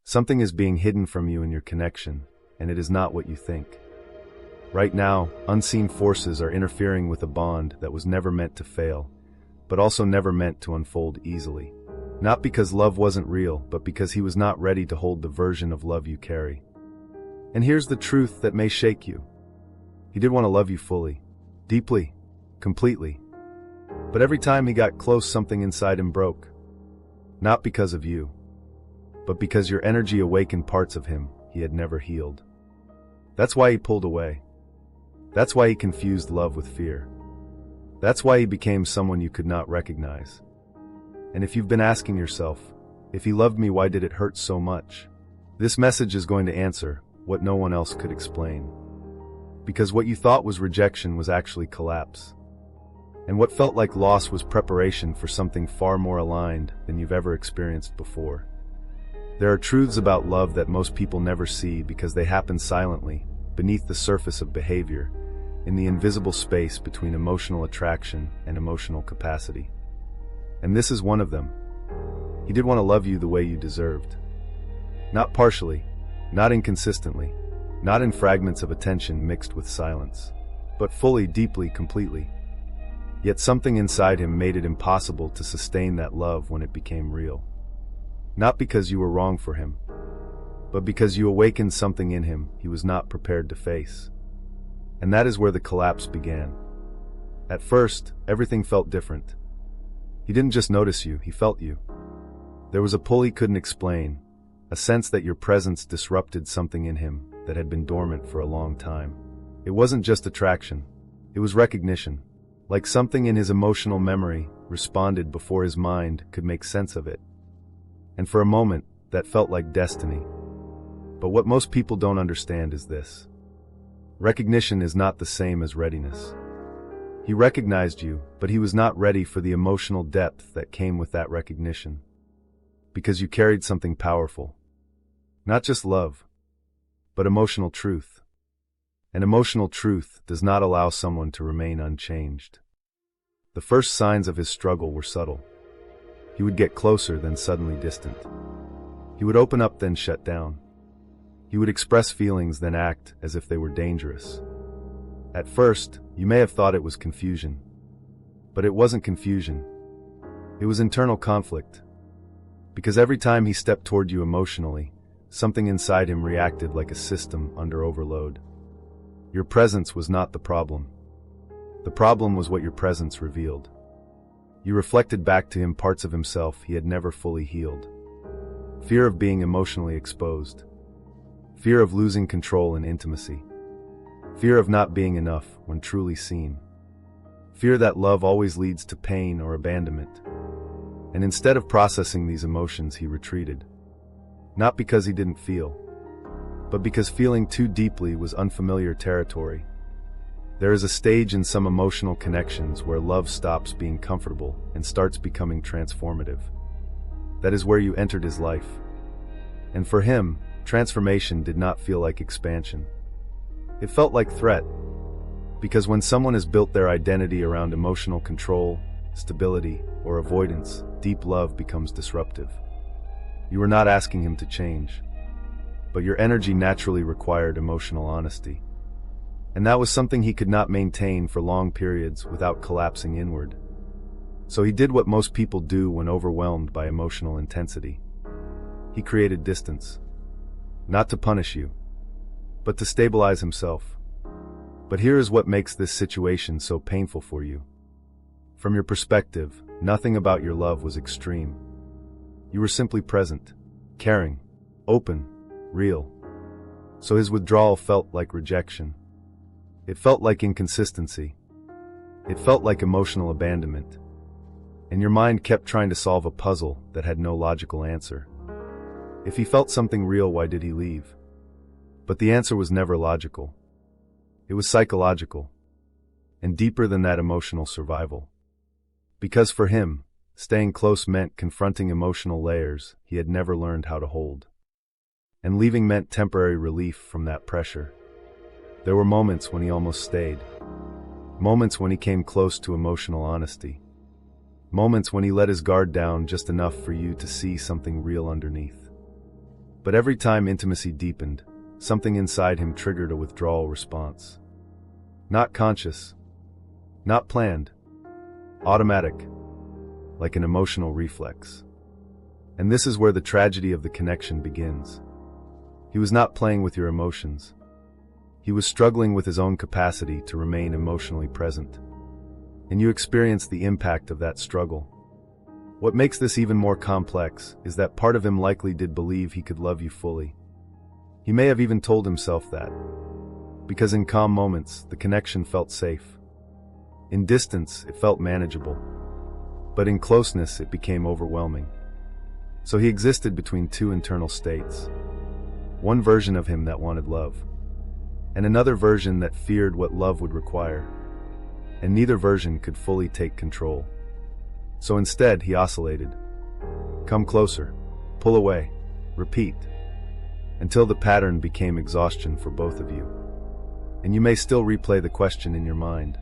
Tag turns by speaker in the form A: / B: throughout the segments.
A: Something is being hidden from you in your connection, and it is not what you think. Right now, unseen forces are interfering with a bond that was never meant to fail, but also never meant to unfold easily. Not because love wasn't real, but because he was not ready to hold the version of love you carry. And here's the truth that may shake you. He did want to love you fully, deeply, completely. But every time he got close, something inside him broke. Not because of you, but because your energy awakened parts of him he had never healed. That's why he pulled away. That's why he confused love with fear. That's why he became someone you could not recognize. And if you've been asking yourself, if he loved me, why did it hurt so much? This message is going to answer what no one else could explain. Because what you thought was rejection was actually collapse. And what felt like loss was preparation for something far more aligned than you've ever experienced before. There are truths about love that most people never see because they happen silently, beneath the surface of behavior, in the invisible space between emotional attraction and emotional capacity. And this is one of them. He did want to love you the way you deserved. Not partially, not inconsistently, not in fragments of attention mixed with silence, but fully, deeply, completely. Yet something inside him made it impossible to sustain that love when it became real. Not because you were wrong for him, but because you awakened something in him he was not prepared to face. And that is where the collapse began. At first, everything felt different. He didn't just notice you, he felt you. There was a pull he couldn't explain, a sense that your presence disrupted something in him that had been dormant for a long time. It wasn't just attraction, it was recognition, like something in his emotional memory responded before his mind could make sense of it. And for a moment, that felt like destiny. But what most people don't understand is this. Recognition is not the same as readiness. He recognized you, but he was not ready for the emotional depth that came with that recognition. Because you carried something powerful. Not just love, but emotional truth. And emotional truth does not allow someone to remain unchanged. The first signs of his struggle were subtle. He would get closer, then suddenly distant. He would open up, then shut down. He would express feelings, then act as if they were dangerous. At first, you may have thought it was confusion. But it wasn't confusion. It was internal conflict. Because every time he stepped toward you emotionally, something inside him reacted like a system under overload. Your presence was not the problem. The problem was what your presence revealed. You reflected back to him parts of himself he had never fully healed. Fear of being emotionally exposed. Fear of losing control in intimacy. Fear of not being enough when truly seen. Fear that love always leads to pain or abandonment. And instead of processing these emotions, he retreated. Not because he didn't feel, but because feeling too deeply was unfamiliar territory. There is a stage in some emotional connections where love stops being comfortable and starts becoming transformative. That is where you entered his life. And for him, transformation did not feel like expansion. It felt like threat. Because when someone has built their identity around emotional control, stability, or avoidance, deep love becomes disruptive. You were not asking him to change, but your energy naturally required emotional honesty. And that was something he could not maintain for long periods without collapsing inward. So he did what most people do when overwhelmed by emotional intensity. He created distance. Not to punish you, but to stabilize himself. But here is what makes this situation so painful for you. From your perspective, nothing about your love was extreme. You were simply present, caring, open, real. So his withdrawal felt like rejection. It felt like inconsistency. It felt like emotional abandonment. And your mind kept trying to solve a puzzle that had no logical answer. If he felt something real, why did he leave? But the answer was never logical. It was psychological. And deeper than that, emotional survival. Because for him, staying close meant confronting emotional layers he had never learned how to hold. And leaving meant temporary relief from that pressure. There were moments when he almost stayed. Moments when he came close to emotional honesty. Moments when he let his guard down just enough for you to see something real underneath. But every time intimacy deepened, something inside him triggered a withdrawal response. Not conscious, not planned, automatic, like an emotional reflex. And this is where the tragedy of the connection begins. He was not playing with your emotions. He was struggling with his own capacity to remain emotionally present. And you experienced the impact of that struggle. What makes this even more complex is that part of him likely did believe he could love you fully. He may have even told himself that. Because in calm moments, the connection felt safe. In distance, it felt manageable. But in closeness, it became overwhelming. So he existed between two internal states. One version of him that wanted love, and another version that feared what love would require. And neither version could fully take control. So instead, he oscillated. Come closer, pull away, repeat, until the pattern became exhaustion for both of you. And you may still replay the question in your mind.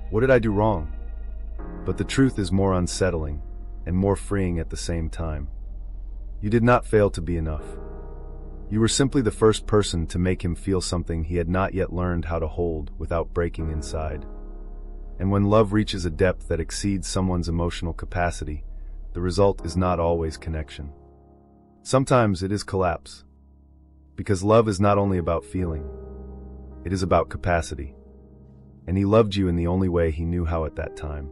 A: What did I do wrong? But the truth is more unsettling and more freeing at the same time. You did not fail to be enough. You were simply the first person to make him feel something he had not yet learned how to hold without breaking inside. And when love reaches a depth that exceeds someone's emotional capacity, the result is not always connection. Sometimes it is collapse. Because love is not only about feeling, it is about capacity. And he loved you in the only way he knew how at that time.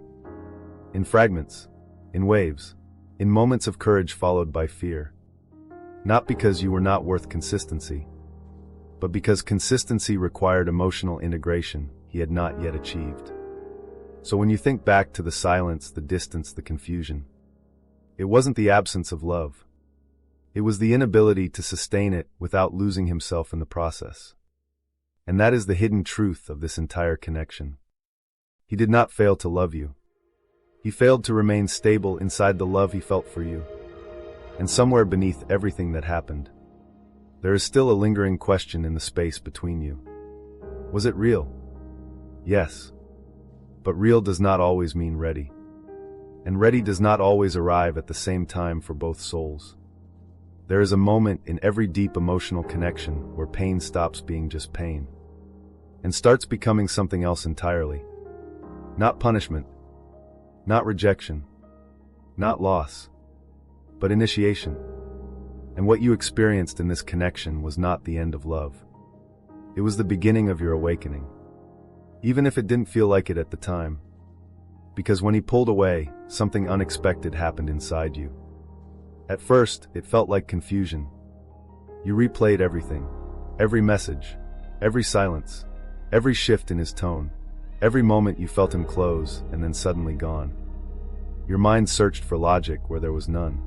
A: In fragments, in waves, in moments of courage followed by fear. Not because you were not worth consistency, but because consistency required emotional integration he had not yet achieved. So when you think back to the silence, the distance, the confusion, it wasn't the absence of love. It was the inability to sustain it without losing himself in the process. And that is the hidden truth of this entire connection. He did not fail to love you. He failed to remain stable inside the love he felt for you. And somewhere beneath everything that happened, there is still a lingering question in the space between you. Was it real? Yes. But real does not always mean ready. And ready does not always arrive at the same time for both souls. There is a moment in every deep emotional connection where pain stops being just pain and starts becoming something else entirely. Not punishment, not rejection, not loss, but initiation. And what you experienced in this connection was not the end of love. It was the beginning of your awakening. Even if it didn't feel like it at the time. Because when he pulled away, something unexpected happened inside you. At first, it felt like confusion. You replayed everything, every message, every silence, every shift in his tone, every moment you felt him close and then suddenly gone. Your mind searched for logic where there was none.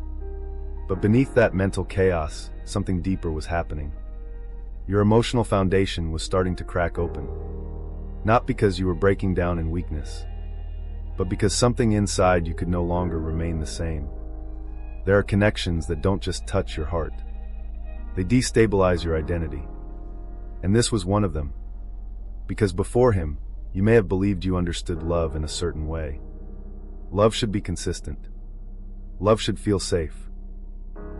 A: But beneath that mental chaos, something deeper was happening. Your emotional foundation was starting to crack open. Not because you were breaking down in weakness, but because something inside you could no longer remain the same. There are connections that don't just touch your heart. They destabilize your identity. And this was one of them. Because before him, you may have believed you understood love in a certain way. Love should be consistent. Love should feel safe.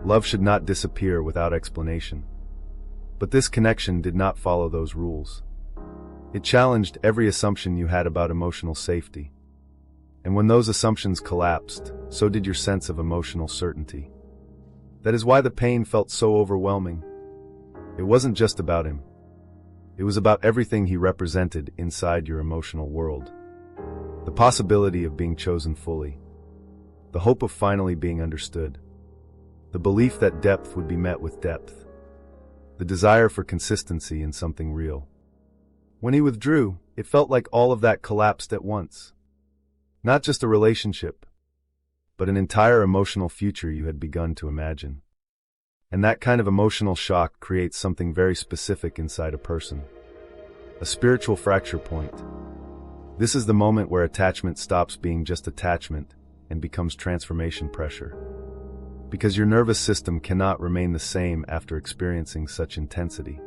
A: Love should not disappear without explanation. But this connection did not follow those rules. It challenged every assumption you had about emotional safety. And when those assumptions collapsed, so did your sense of emotional certainty. That is why the pain felt so overwhelming. It wasn't just about him. It was about everything he represented inside your emotional world. The possibility of being chosen fully. The hope of finally being understood. The belief that depth would be met with depth. The desire for consistency in something real. When he withdrew, it felt like all of that collapsed at once. Not just a relationship, but an entire emotional future you had begun to imagine. And that kind of emotional shock creates something very specific inside a person. A spiritual fracture point. This is the moment where attachment stops being just attachment and becomes transformation pressure. Because your nervous system cannot remain the same after experiencing such intensity.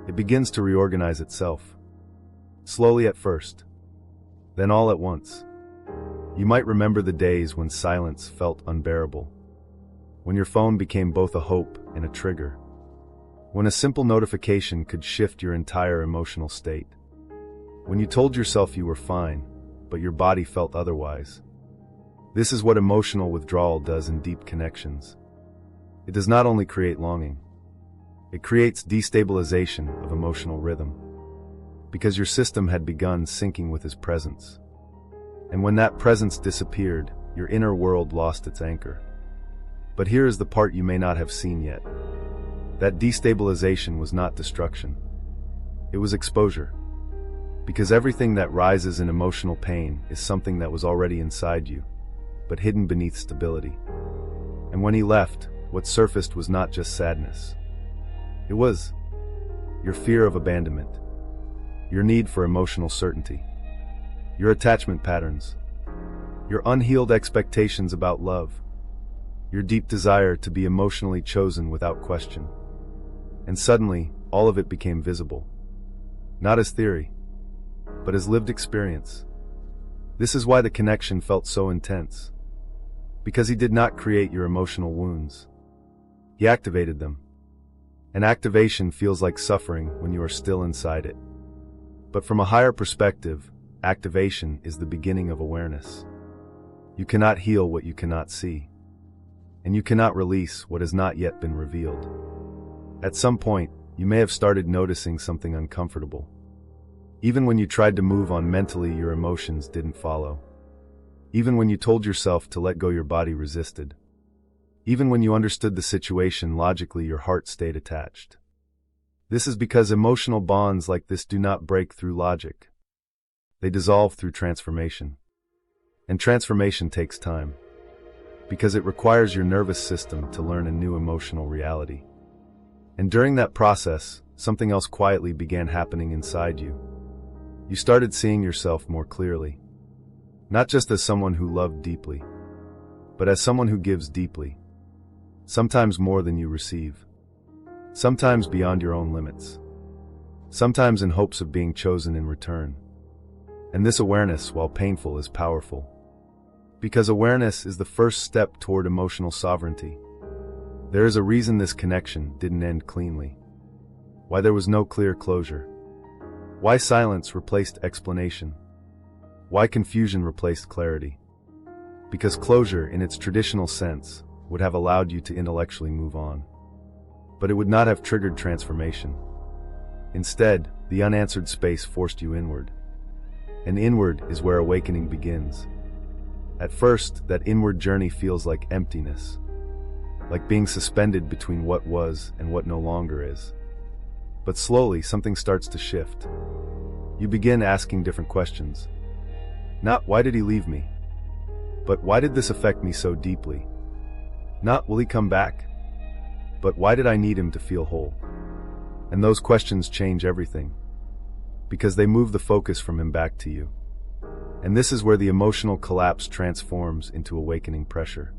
A: It begins to reorganize itself. Slowly at first, then all at once. You might remember the days when silence felt unbearable. when your phone became both a hope and a trigger, when a simple notification could shift your entire emotional state, when you told yourself you were fine, but your body felt otherwise. This is what emotional withdrawal does in deep connections. It does not only create longing, it creates destabilization of emotional rhythm, because your system had begun syncing with his presence. And when that presence disappeared, your inner world lost its anchor. But here is the part you may not have seen yet. That destabilization was not destruction. It was exposure. Because everything that rises in emotional pain is something that was already inside you, but hidden beneath stability. And when he left, what surfaced was not just sadness. It was your fear of abandonment, your need for emotional certainty, your attachment patterns, your unhealed expectations about love, your deep desire to be emotionally chosen without question. And suddenly, all of it became visible. Not as theory, but as lived experience. This is why the connection felt so intense. Because he did not create your emotional wounds. He activated them. And activation feels like suffering when you are still inside it. But from a higher perspective, activation is the beginning of awareness. You cannot heal what you cannot see. And you cannot release what has not yet been revealed. At some point, you may have started noticing something uncomfortable. Even when you tried to move on mentally, your emotions didn't follow. Even when you told yourself to let go, your body resisted. Even when you understood the situation logically, your heart stayed attached. This is because emotional bonds like this do not break through logic. They dissolve through transformation. And transformation takes time, because it requires your nervous system to learn a new emotional reality. And during that process, something else quietly began happening inside you. You started seeing yourself more clearly. Not just as someone who loved deeply, but as someone who gives deeply. Sometimes more than you receive. Sometimes beyond your own limits. Sometimes in hopes of being chosen in return. And this awareness, while painful, is powerful. Because awareness is the first step toward emotional sovereignty. There is a reason this connection didn't end cleanly. Why there was no clear closure. Why silence replaced explanation. Why confusion replaced clarity. Because closure, in its traditional sense, would have allowed you to intellectually move on. But it would not have triggered transformation. Instead, the unanswered space forced you inward. And inward is where awakening begins. At first, that inward journey feels like emptiness. Like being suspended between what was and what no longer is. But slowly, something starts to shift. You begin asking different questions. Not, why did he leave me? But why did this affect me so deeply? Not, will he come back? But why did I need him to feel whole? And those questions change everything. Because they move the focus from him back to you. And this is where the emotional collapse transforms into awakening pressure.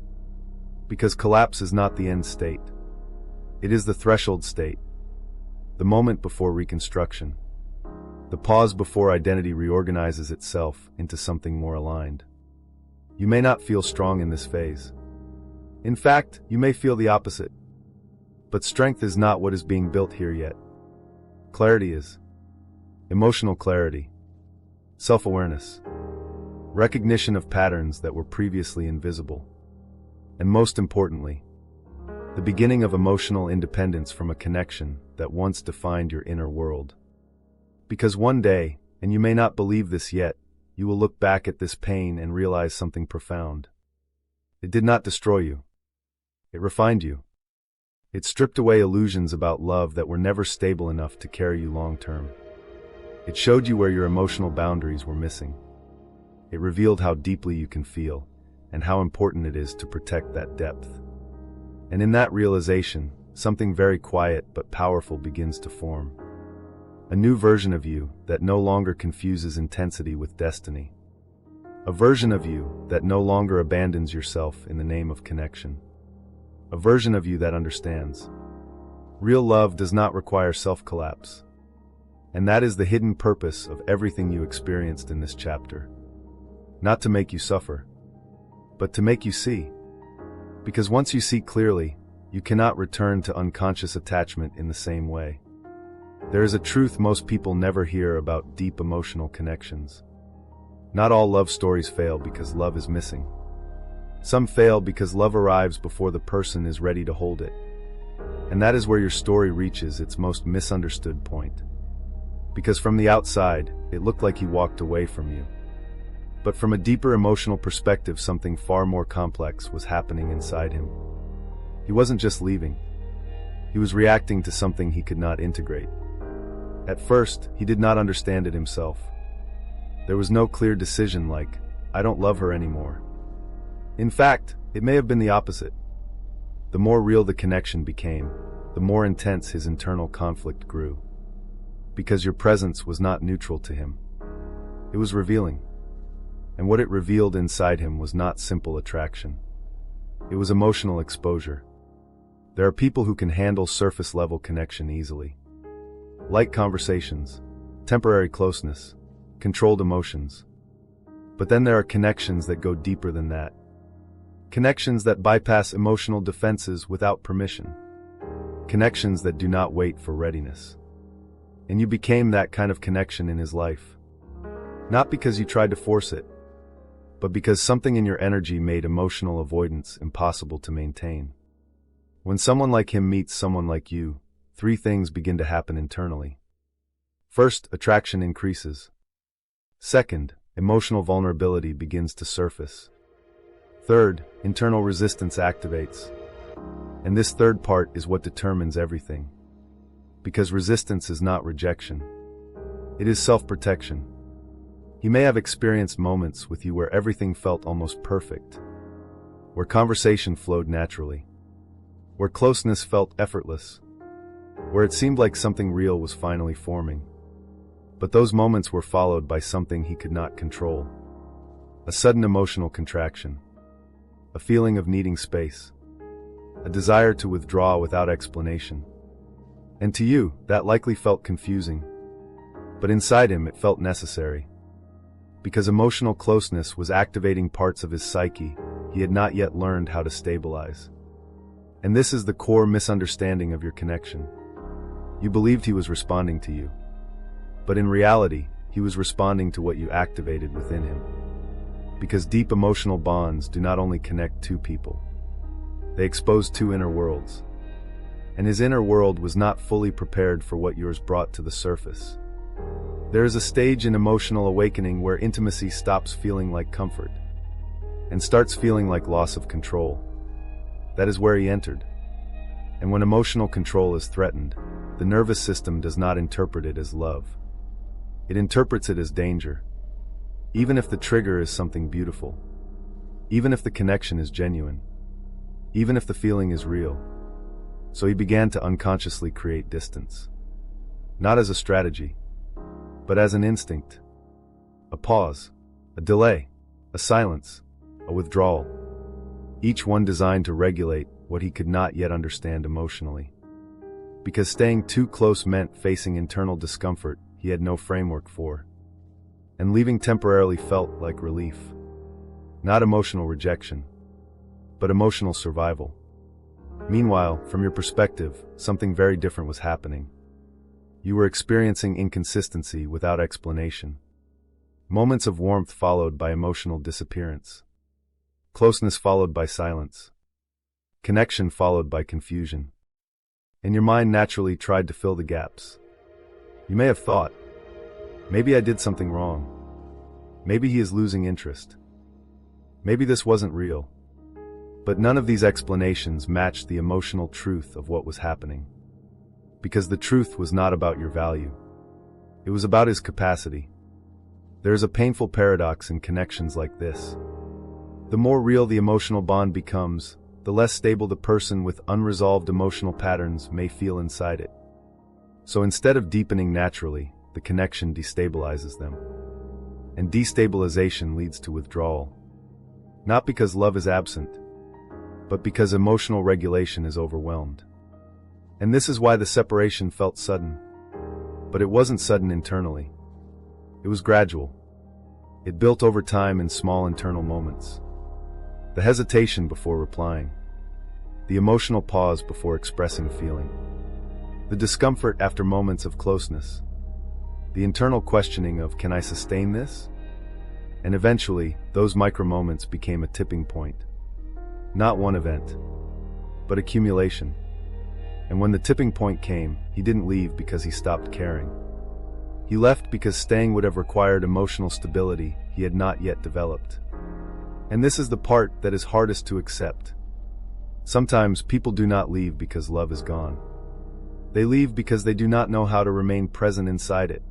A: Because collapse is not the end state. It is the threshold state. The moment before reconstruction. The pause before identity reorganizes itself into something more aligned. You may not feel strong in this phase. In fact, you may feel the opposite. But strength is not what is being built here yet. Clarity is. Emotional clarity. Self-awareness. Recognition of patterns that were previously invisible. And most importantly, the beginning of emotional independence from a connection that once defined your inner world. Because one day, and you may not believe this yet, you will look back at this pain and realize something profound. It did not destroy you. It refined you. It stripped away illusions about love that were never stable enough to carry you long term. It showed you where your emotional boundaries were missing. It revealed how deeply you can feel, and how important it is to protect that depth. And in that realization, something very quiet but powerful begins to form. A new version of you that no longer confuses intensity with destiny. A version of you that no longer abandons yourself in the name of connection. A version of you that understands. Real love does not require self-collapse. And that is the hidden purpose of everything you experienced in this chapter. Not to make you suffer, but to make you see. Because once you see clearly, you cannot return to unconscious attachment in the same way. There is a truth most people never hear about deep emotional connections. Not all love stories fail because love is missing. Some fail because love arrives before the person is ready to hold it. And that is where your story reaches its most misunderstood point. Because from the outside, it looked like he walked away from you. But from a deeper emotional perspective, something far more complex was happening inside him. He wasn't just leaving. He was reacting to something he could not integrate. At first, he did not understand it himself. There was no clear decision like, I don't love her anymore. In fact, it may have been the opposite. The more real the connection became, the more intense his internal conflict grew. Because your presence was not neutral to him. It was revealing. And what it revealed inside him was not simple attraction. It was emotional exposure. There are people who can handle surface-level connection easily. Light conversations, temporary closeness, controlled emotions. But then there are connections that go deeper than that. Connections that bypass emotional defenses without permission. Connections that do not wait for readiness. And you became that kind of connection in his life. Not because you tried to force it, but because something in your energy made emotional avoidance impossible to maintain. When someone like him meets someone like you, 3 things begin to happen internally. First, attraction increases. Second, emotional vulnerability begins to surface. Third, internal resistance activates. And this third part is what determines everything. Because resistance is not rejection. It is self-protection. He may have experienced moments with you where everything felt almost perfect, where conversation flowed naturally, where closeness felt effortless, where it seemed like something real was finally forming. But those moments were followed by something he could not control. A sudden emotional contraction. A feeling of needing space. A desire to withdraw without explanation. And to you, that likely felt confusing. But inside him, it felt necessary. Because emotional closeness was activating parts of his psyche he had not yet learned how to stabilize. And this is the core misunderstanding of your connection. You believed he was responding to you. But in reality, he was responding to what you activated within him. Because deep emotional bonds do not only connect 2 people. They expose 2 inner worlds. And his inner world was not fully prepared for what yours brought to the surface. There is a stage in emotional awakening where intimacy stops feeling like comfort and starts feeling like loss of control. That is where he entered. And when emotional control is threatened, the nervous system does not interpret it as love. It interprets it as danger. Even if the trigger is something beautiful. Even if the connection is genuine. Even if the feeling is real. So he began to unconsciously create distance. Not as a strategy, but as an instinct. A pause, a delay, a silence, a withdrawal. Each one designed to regulate what he could not yet understand emotionally. Because staying too close meant facing internal discomfort he had no framework for. And leaving temporarily felt like relief. Not emotional rejection, but emotional survival. Meanwhile, from your perspective, something very different was happening. You were experiencing inconsistency without explanation. Moments of warmth followed by emotional disappearance. Closeness followed by silence. Connection followed by confusion. And your mind naturally tried to fill the gaps. You may have thought, maybe I did something wrong. Maybe he is losing interest. Maybe this wasn't real. But none of these explanations matched the emotional truth of what was happening. Because the truth was not about your value. It was about his capacity. There is a painful paradox in connections like this. The more real the emotional bond becomes, the less stable the person with unresolved emotional patterns may feel inside it. So instead of deepening naturally, the connection destabilizes them. And destabilization leads to withdrawal. Not because love is absent, but because emotional regulation is overwhelmed. And this is why the separation felt sudden. But it wasn't sudden internally. It was gradual. It built over time in small internal moments. The hesitation before replying. the emotional pause before expressing feeling, the discomfort after moments of closeness, the internal questioning of, can I sustain this? And eventually, those micro-moments became a tipping point. Not one event, but accumulation. And when the tipping point came, he didn't leave because he stopped caring. He left because staying would have required emotional stability he had not yet developed. And this is the part that is hardest to accept. Sometimes people do not leave because love is gone. They leave because they do not know how to remain present inside it.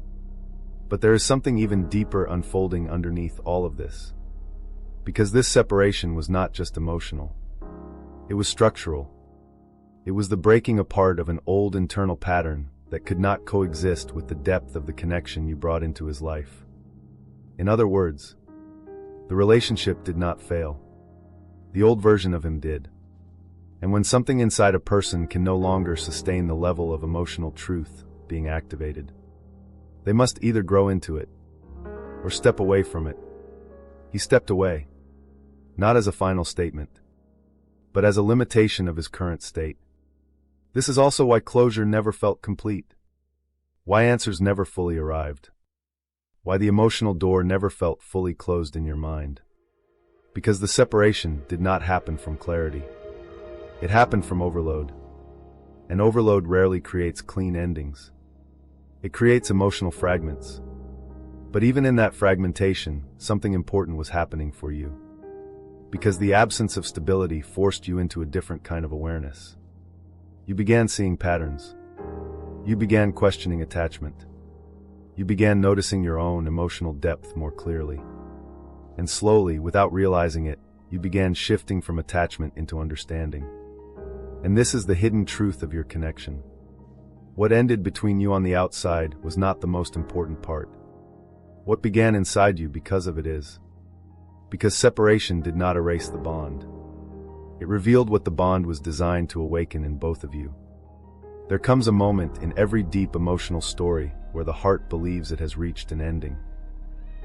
A: But there is something even deeper unfolding underneath all of this. Because this separation was not just emotional. It was structural. It was the breaking apart of an old internal pattern that could not coexist with the depth of the connection you brought into his life. In other words, the relationship did not fail. The old version of him did. And when something inside a person can no longer sustain the level of emotional truth being activated, they must either grow into it or step away from it. He stepped away, not as a final statement, but as a limitation of his current state. This is also why closure never felt complete, why answers never fully arrived, why the emotional door never felt fully closed in your mind. Because the separation did not happen from clarity. It happened from overload. And overload rarely creates clean endings. It creates emotional fragments. But even in that fragmentation, something important was happening for you. Because the absence of stability forced you into a different kind of awareness. You began seeing patterns. You began questioning attachment. You began noticing your own emotional depth more clearly. And slowly, without realizing it, you began shifting from attachment into understanding. And this is the hidden truth of your connection. What ended between you on the outside was not the most important part. What began inside you because of it is. Because separation did not erase the bond. It revealed what the bond was designed to awaken in both of you. There comes a moment in every deep emotional story where the heart believes it has reached an ending.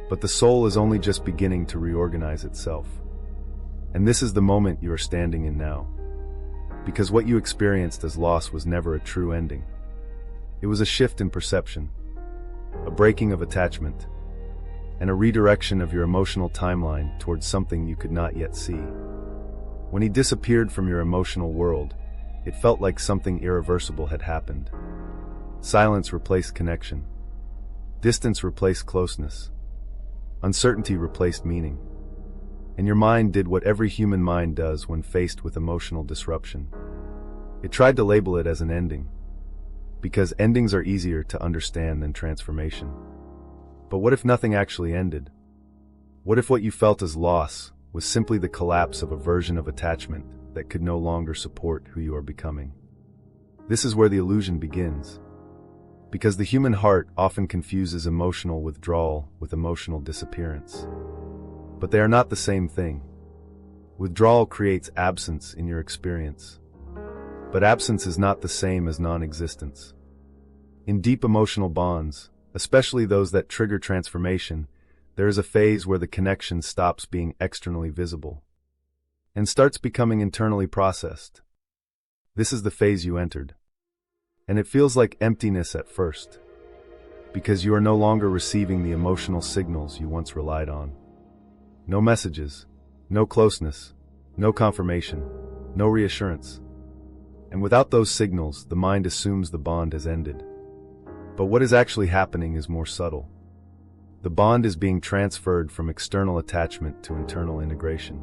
A: But the soul is only just beginning to reorganize itself. And this is the moment you are standing in now. Because what you experienced as loss was never a true ending. It was a shift in perception, a breaking of attachment, and a redirection of your emotional timeline towards something you could not yet see. When he disappeared from your emotional world, it felt like something irreversible had happened. Silence replaced connection. Distance replaced closeness. Uncertainty replaced meaning. And your mind did what every human mind does when faced with emotional disruption. It tried to label it as an ending. Because endings are easier to understand than transformation. But what if nothing actually ended? What if what you felt as loss was simply the collapse of a version of attachment that could no longer support who you are becoming? This is where the illusion begins. Because the human heart often confuses emotional withdrawal with emotional disappearance. But they are not the same thing. Withdrawal creates absence in your experience. But absence is not the same as non-existence. In deep emotional bonds, especially those that trigger transformation, there is a phase where the connection stops being externally visible and starts becoming internally processed. This is the phase you entered. And it feels like emptiness at first, because you are no longer receiving the emotional signals you once relied on. No messages, no closeness, no confirmation, no reassurance. And without those signals, the mind assumes the bond has ended. But what is actually happening is more subtle. The bond is being transferred from external attachment to internal integration.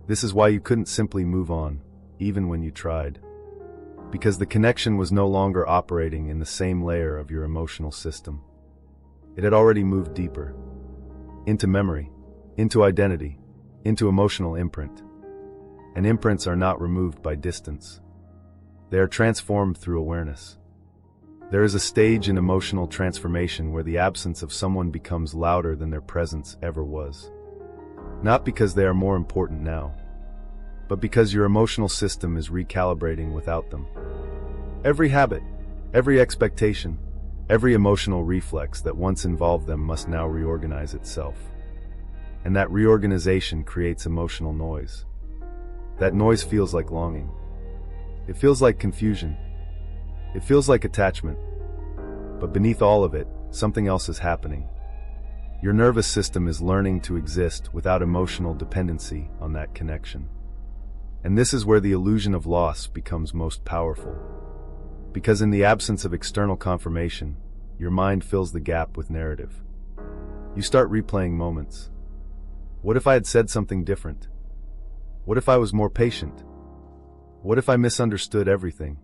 A: This is why you couldn't simply move on, even when you tried. Because the connection was no longer operating in the same layer of your emotional system. It had already moved deeper. Into memory, into identity, into emotional imprint. And imprints are not removed by distance. They are transformed through awareness. There is a stage in emotional transformation where the absence of someone becomes louder than their presence ever was. Not because they are more important now, but because your emotional system is recalibrating without them. Every habit, every expectation, every emotional reflex that once involved them must now reorganize itself. And that reorganization creates emotional noise. That noise feels like longing, It feels like confusion. It feels like attachment. But beneath all of it, something else is happening. Your nervous system is learning to exist without emotional dependency on that connection. And this is where the illusion of loss becomes most powerful. Because in the absence of external confirmation, your mind fills the gap with narrative. You start replaying moments. What if I had said something different? What if I was more patient? What if I misunderstood everything?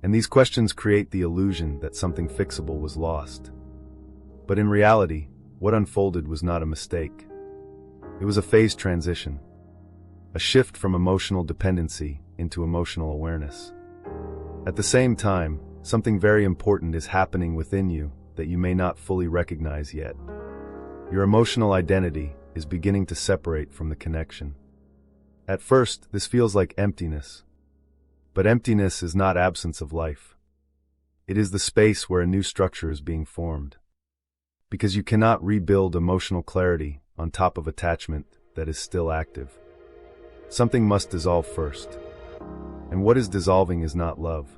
A: And these questions create the illusion that something fixable was lost. But in reality, what unfolded was not a mistake. It was a phase transition. A shift from emotional dependency into emotional awareness. At the same time, something very important is happening within you that you may not fully recognize yet. Your emotional identity is beginning to separate from the connection. At first, this feels like emptiness. But emptiness is not absence of life. It is the space where a new structure is being formed. Because you cannot rebuild emotional clarity on top of attachment that is still active. Something must dissolve first. And what is dissolving is not love,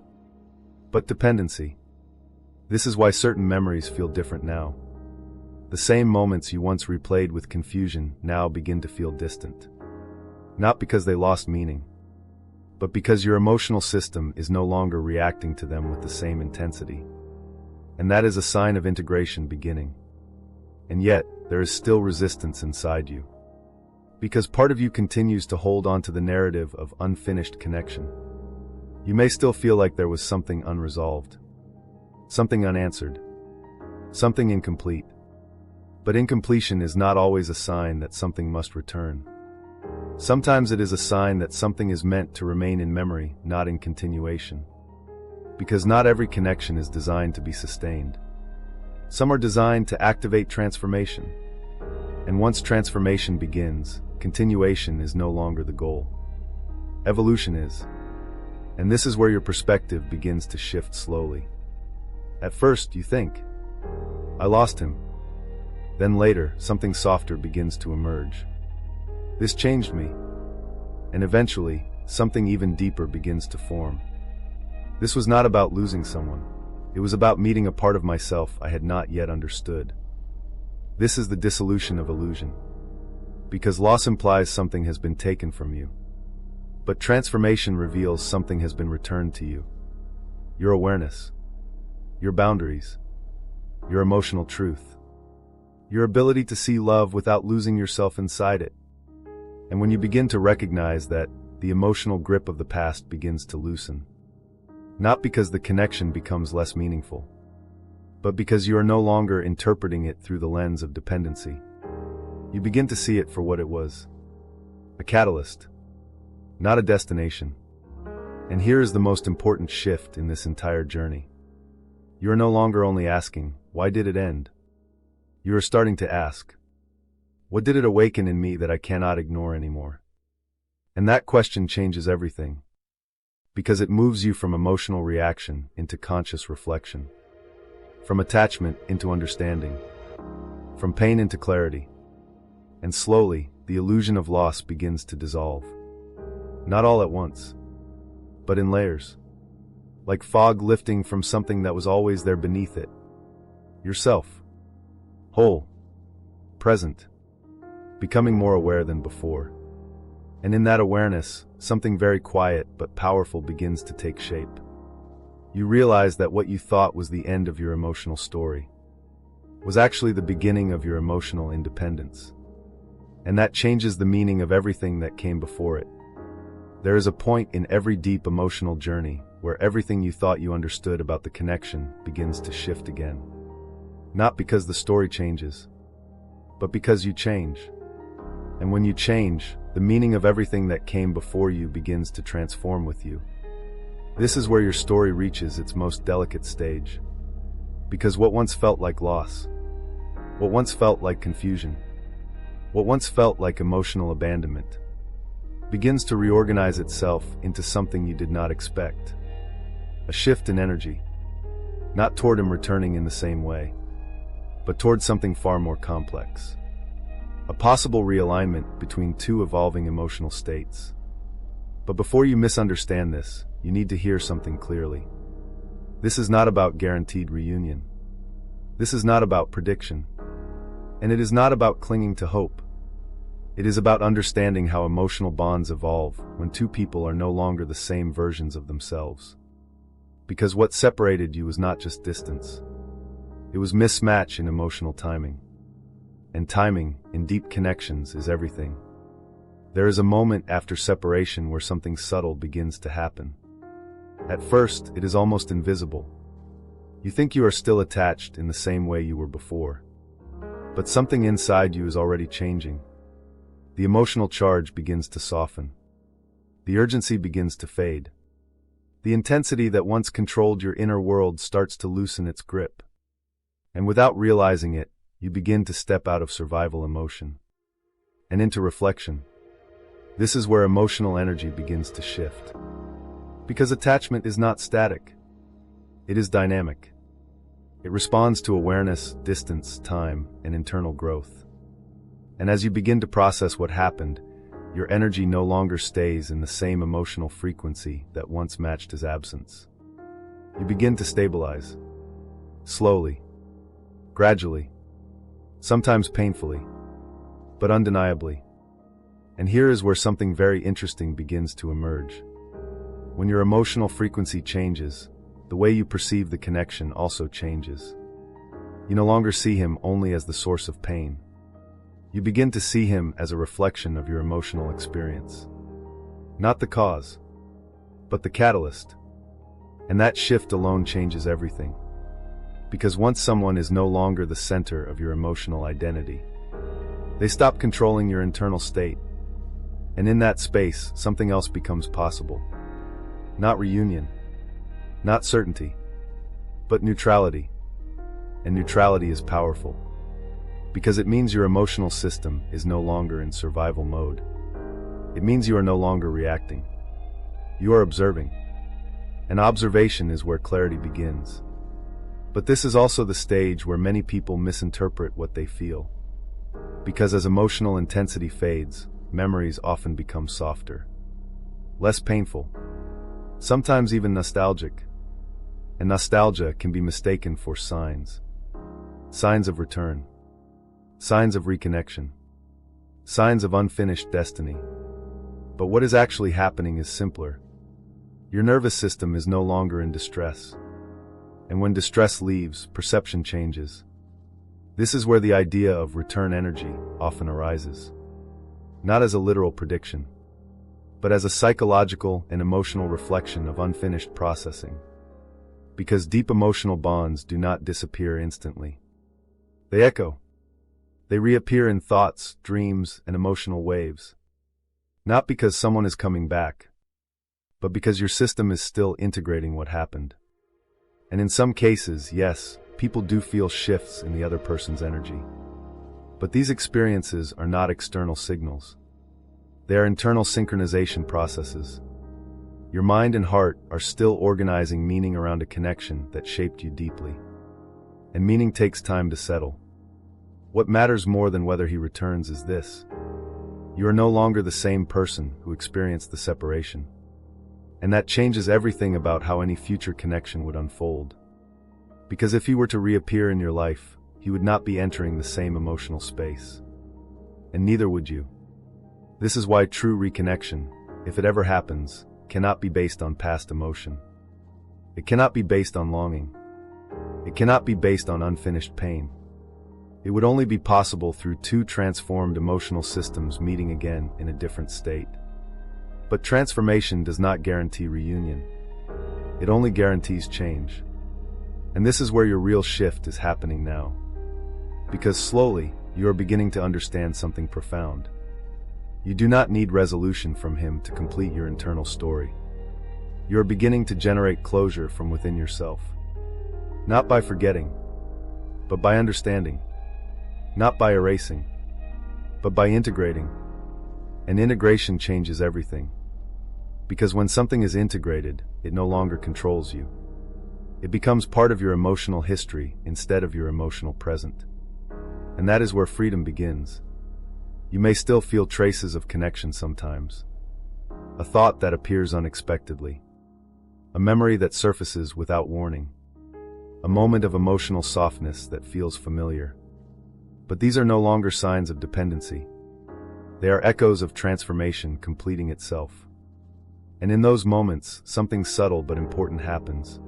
A: but dependency. This is why certain memories feel different now. The same moments you once replayed with confusion now begin to feel distant. Not because they lost meaning, but because your emotional system is no longer reacting to them with the same intensity. And that is a sign of integration beginning. And yet, there is still resistance inside you. Because part of you continues to hold on to the narrative of unfinished connection. You may still feel like there was something unresolved, something unanswered, something incomplete. But incompletion is not always a sign that something must return. Sometimes it is a sign that something is meant to remain in memory, not in continuation. Because not every connection is designed to be sustained. Some are designed to activate transformation. And once transformation begins, continuation is no longer the goal. Evolution is. And this is where your perspective begins to shift slowly. At first, you think, I lost him. Then later, something softer begins to emerge. This changed me. And eventually, something even deeper begins to form. This was not about losing someone. It was about meeting a part of myself I had not yet understood. This is the dissolution of illusion. Because loss implies something has been taken from you. But transformation reveals something has been returned to you. Your awareness. Your boundaries. Your emotional truth. Your ability to see love without losing yourself inside it. And when you begin to recognize that, the emotional grip of the past begins to loosen. Not because the connection becomes less meaningful, but because you are no longer interpreting it through the lens of dependency. You begin to see it for what it was. A catalyst, not a destination. And here is the most important shift in this entire journey. You are no longer only asking, why did it end? You are starting to ask, what did it awaken in me that I cannot ignore anymore? And that question changes everything. Because it moves you from emotional reaction into conscious reflection. From attachment into understanding. From pain into clarity. And slowly, the illusion of loss begins to dissolve. Not all at once, but in layers. Like fog lifting from something that was always there beneath it. Yourself. Whole. Present. Becoming more aware than before. And in that awareness, something very quiet but powerful begins to take shape. You realize that what you thought was the end of your emotional story was actually the beginning of your emotional independence. And that changes the meaning of everything that came before it. There is a point in every deep emotional journey where everything you thought you understood about the connection begins to shift again. Not because the story changes, but because you change. And when you change, the meaning of everything that came before you begins to transform with you. This is where your story reaches its most delicate stage. Because what once felt like loss, what once felt like confusion, what once felt like emotional abandonment, begins to reorganize itself into something you did not expect. A shift in energy, not toward him returning in the same way, but toward something far more complex. A possible realignment between two evolving emotional states. But before you misunderstand this, you need to hear something clearly. This is not about guaranteed reunion. This is not about prediction. And it is not about clinging to hope. It is about understanding how emotional bonds evolve when two people are no longer the same versions of themselves. Because what separated you was not just distance. It was mismatch in emotional timing. And timing, in deep connections, is everything. There is a moment after separation where something subtle begins to happen. At first, it is almost invisible. You think you are still attached in the same way you were before. But something inside you is already changing. The emotional charge begins to soften. The urgency begins to fade. The intensity that once controlled your inner world starts to loosen its grip. And without realizing it, you begin to step out of survival emotion and into reflection. This is where emotional energy begins to shift. Because attachment is not static. It is dynamic. It responds to awareness, distance, time, and internal growth. And as you begin to process what happened, your energy no longer stays in the same emotional frequency that once matched his absence. You begin to stabilize. Slowly. Gradually. Sometimes painfully. But undeniably. And here is where something very interesting begins to emerge. When your emotional frequency changes, the way you perceive the connection also changes. You no longer see him only as the source of pain. You begin to see him as a reflection of your emotional experience. Not the cause, but the catalyst. And that shift alone changes everything. Because once someone is no longer the center of your emotional identity, they stop controlling your internal state. And in that space, something else becomes possible. Not reunion, not certainty, but neutrality. And neutrality is powerful. Because it means your emotional system is no longer in survival mode. It means you are no longer reacting. You are observing. And observation is where clarity begins. But this is also the stage where many people misinterpret what they feel. Because as emotional intensity fades, memories often become softer, less painful, sometimes even nostalgic. And nostalgia can be mistaken for signs. Signs of return. Signs of reconnection. Signs of unfinished destiny. But what is actually happening is simpler. Your nervous system is no longer in distress. And when distress leaves, perception changes. This is where the idea of return energy often arises. Not as a literal prediction, but as a psychological and emotional reflection of unfinished processing. Because deep emotional bonds do not disappear instantly. They echo. They reappear in thoughts, dreams, and emotional waves. Not because someone is coming back, but because your system is still integrating what happened. And in some cases, yes, people do feel shifts in the other person's energy. But these experiences are not external signals. They are internal synchronization processes. Your mind and heart are still organizing meaning around a connection that shaped you deeply. And meaning takes time to settle. What matters more than whether he returns is this. You are no longer the same person who experienced the separation. And that changes everything about how any future connection would unfold. Because if he were to reappear in your life, he would not be entering the same emotional space. And neither would you. This is why true reconnection, if it ever happens, cannot be based on past emotion. It cannot be based on longing. It cannot be based on unfinished pain. It would only be possible through two transformed emotional systems meeting again in a different state. But transformation does not guarantee reunion. It only guarantees change. And this is where your real shift is happening now. Because slowly, you are beginning to understand something profound. You do not need resolution from him to complete your internal story. You are beginning to generate closure from within yourself. Not by forgetting, but by understanding. Not by erasing, but by integrating. And integration changes everything. Because when something is integrated, it no longer controls you. It becomes part of your emotional history instead of your emotional present. And that is where freedom begins. You may still feel traces of connection sometimes. A thought that appears unexpectedly. a memory that surfaces without warning, a moment of emotional softness that feels familiar. But these are no longer signs of dependency. They are echoes of transformation completing itself. And in those moments, something subtle but important happens.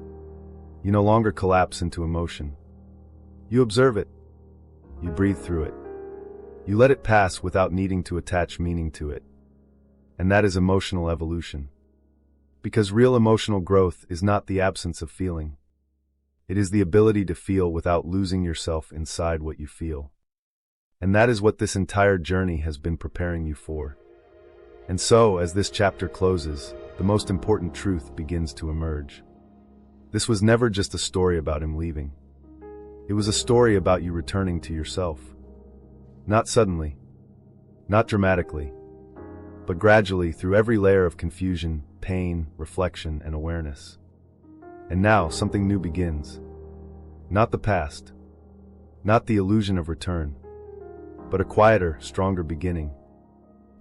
A: You no longer collapse into emotion. You observe it. You breathe through it. You let it pass without needing to attach meaning to it. And that is emotional evolution. Because real emotional growth is not the absence of feeling. It is the ability to feel without losing yourself inside what you feel. And that is what this entire journey has been preparing you for. And so, as this chapter closes, the most important truth begins to emerge. This was never just a story about him leaving. It was a story about you returning to yourself. Not suddenly, not dramatically, but gradually through every layer of confusion, pain, reflection, and awareness. And now something new begins. Not the past, not the illusion of return, but a quieter, stronger beginning.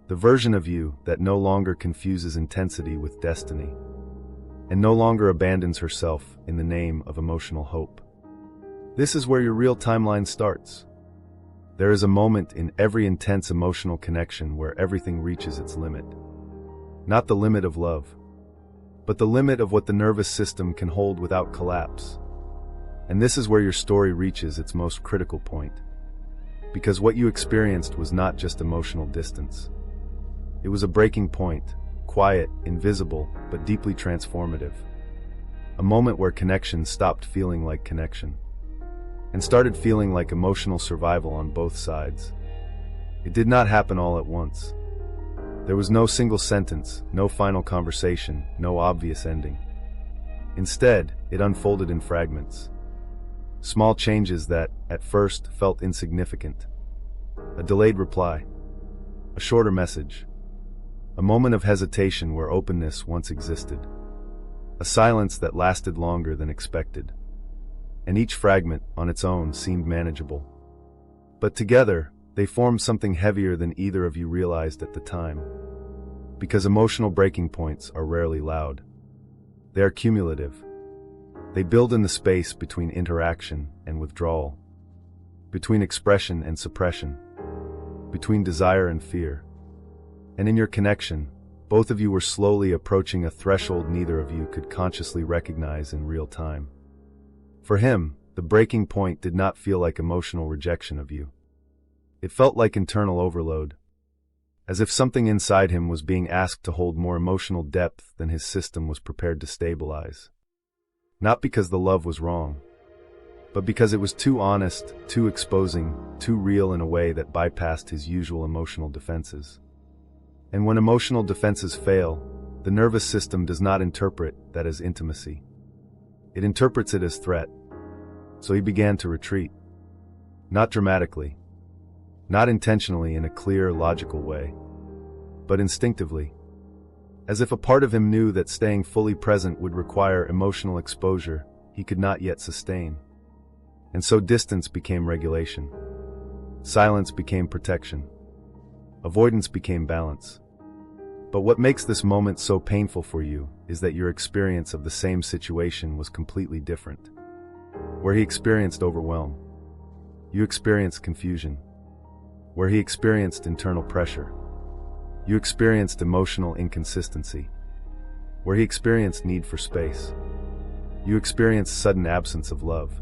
A: The version of you that no longer confuses intensity with destiny, and no longer abandons herself in the name of emotional hope. This is where your real timeline starts. There is a moment in every intense emotional connection where everything reaches its limit. Not the limit of love, but the limit of what the nervous system can hold without collapse. And this is where your story reaches its most critical point. Because what you experienced was not just emotional distance. It was a breaking point, quiet, invisible, but deeply transformative. A moment where connection stopped feeling like connection, and started feeling like emotional survival on both sides. It did not happen all at once. There was no single sentence, no final conversation, no obvious ending. Instead, it unfolded in fragments. Small changes that, at first, felt insignificant. A delayed reply. A shorter message. A moment of hesitation where openness once existed. A silence that lasted longer than expected. And each fragment, on its own, seemed manageable. But together, they formed something heavier than either of you realized at the time. Because emotional breaking points are rarely loud. They are cumulative. They build in the space between interaction and withdrawal, between expression and suppression, between desire and fear. And in your connection, both of you were slowly approaching a threshold neither of you could consciously recognize in real time. For him, the breaking point did not feel like emotional rejection of you. It felt like internal overload, as if something inside him was being asked to hold more emotional depth than his system was prepared to stabilize. Not because the love was wrong, but because it was too honest, too exposing, too real in a way that bypassed his usual emotional defenses. And when emotional defenses fail, the nervous system does not interpret that as intimacy. It interprets it as threat. So he began to retreat. Not dramatically, not intentionally in a clear, logical way, but instinctively, as if a part of him knew that staying fully present would require emotional exposure he could not yet sustain. And so distance became regulation. Silence became protection. Avoidance became balance. But what makes this moment so painful for you is that your experience of the same situation was completely different. Where he experienced overwhelm, you experienced confusion. Where he experienced internal pressure, you experienced emotional inconsistency. Where he experienced need for space, you experienced sudden absence of love.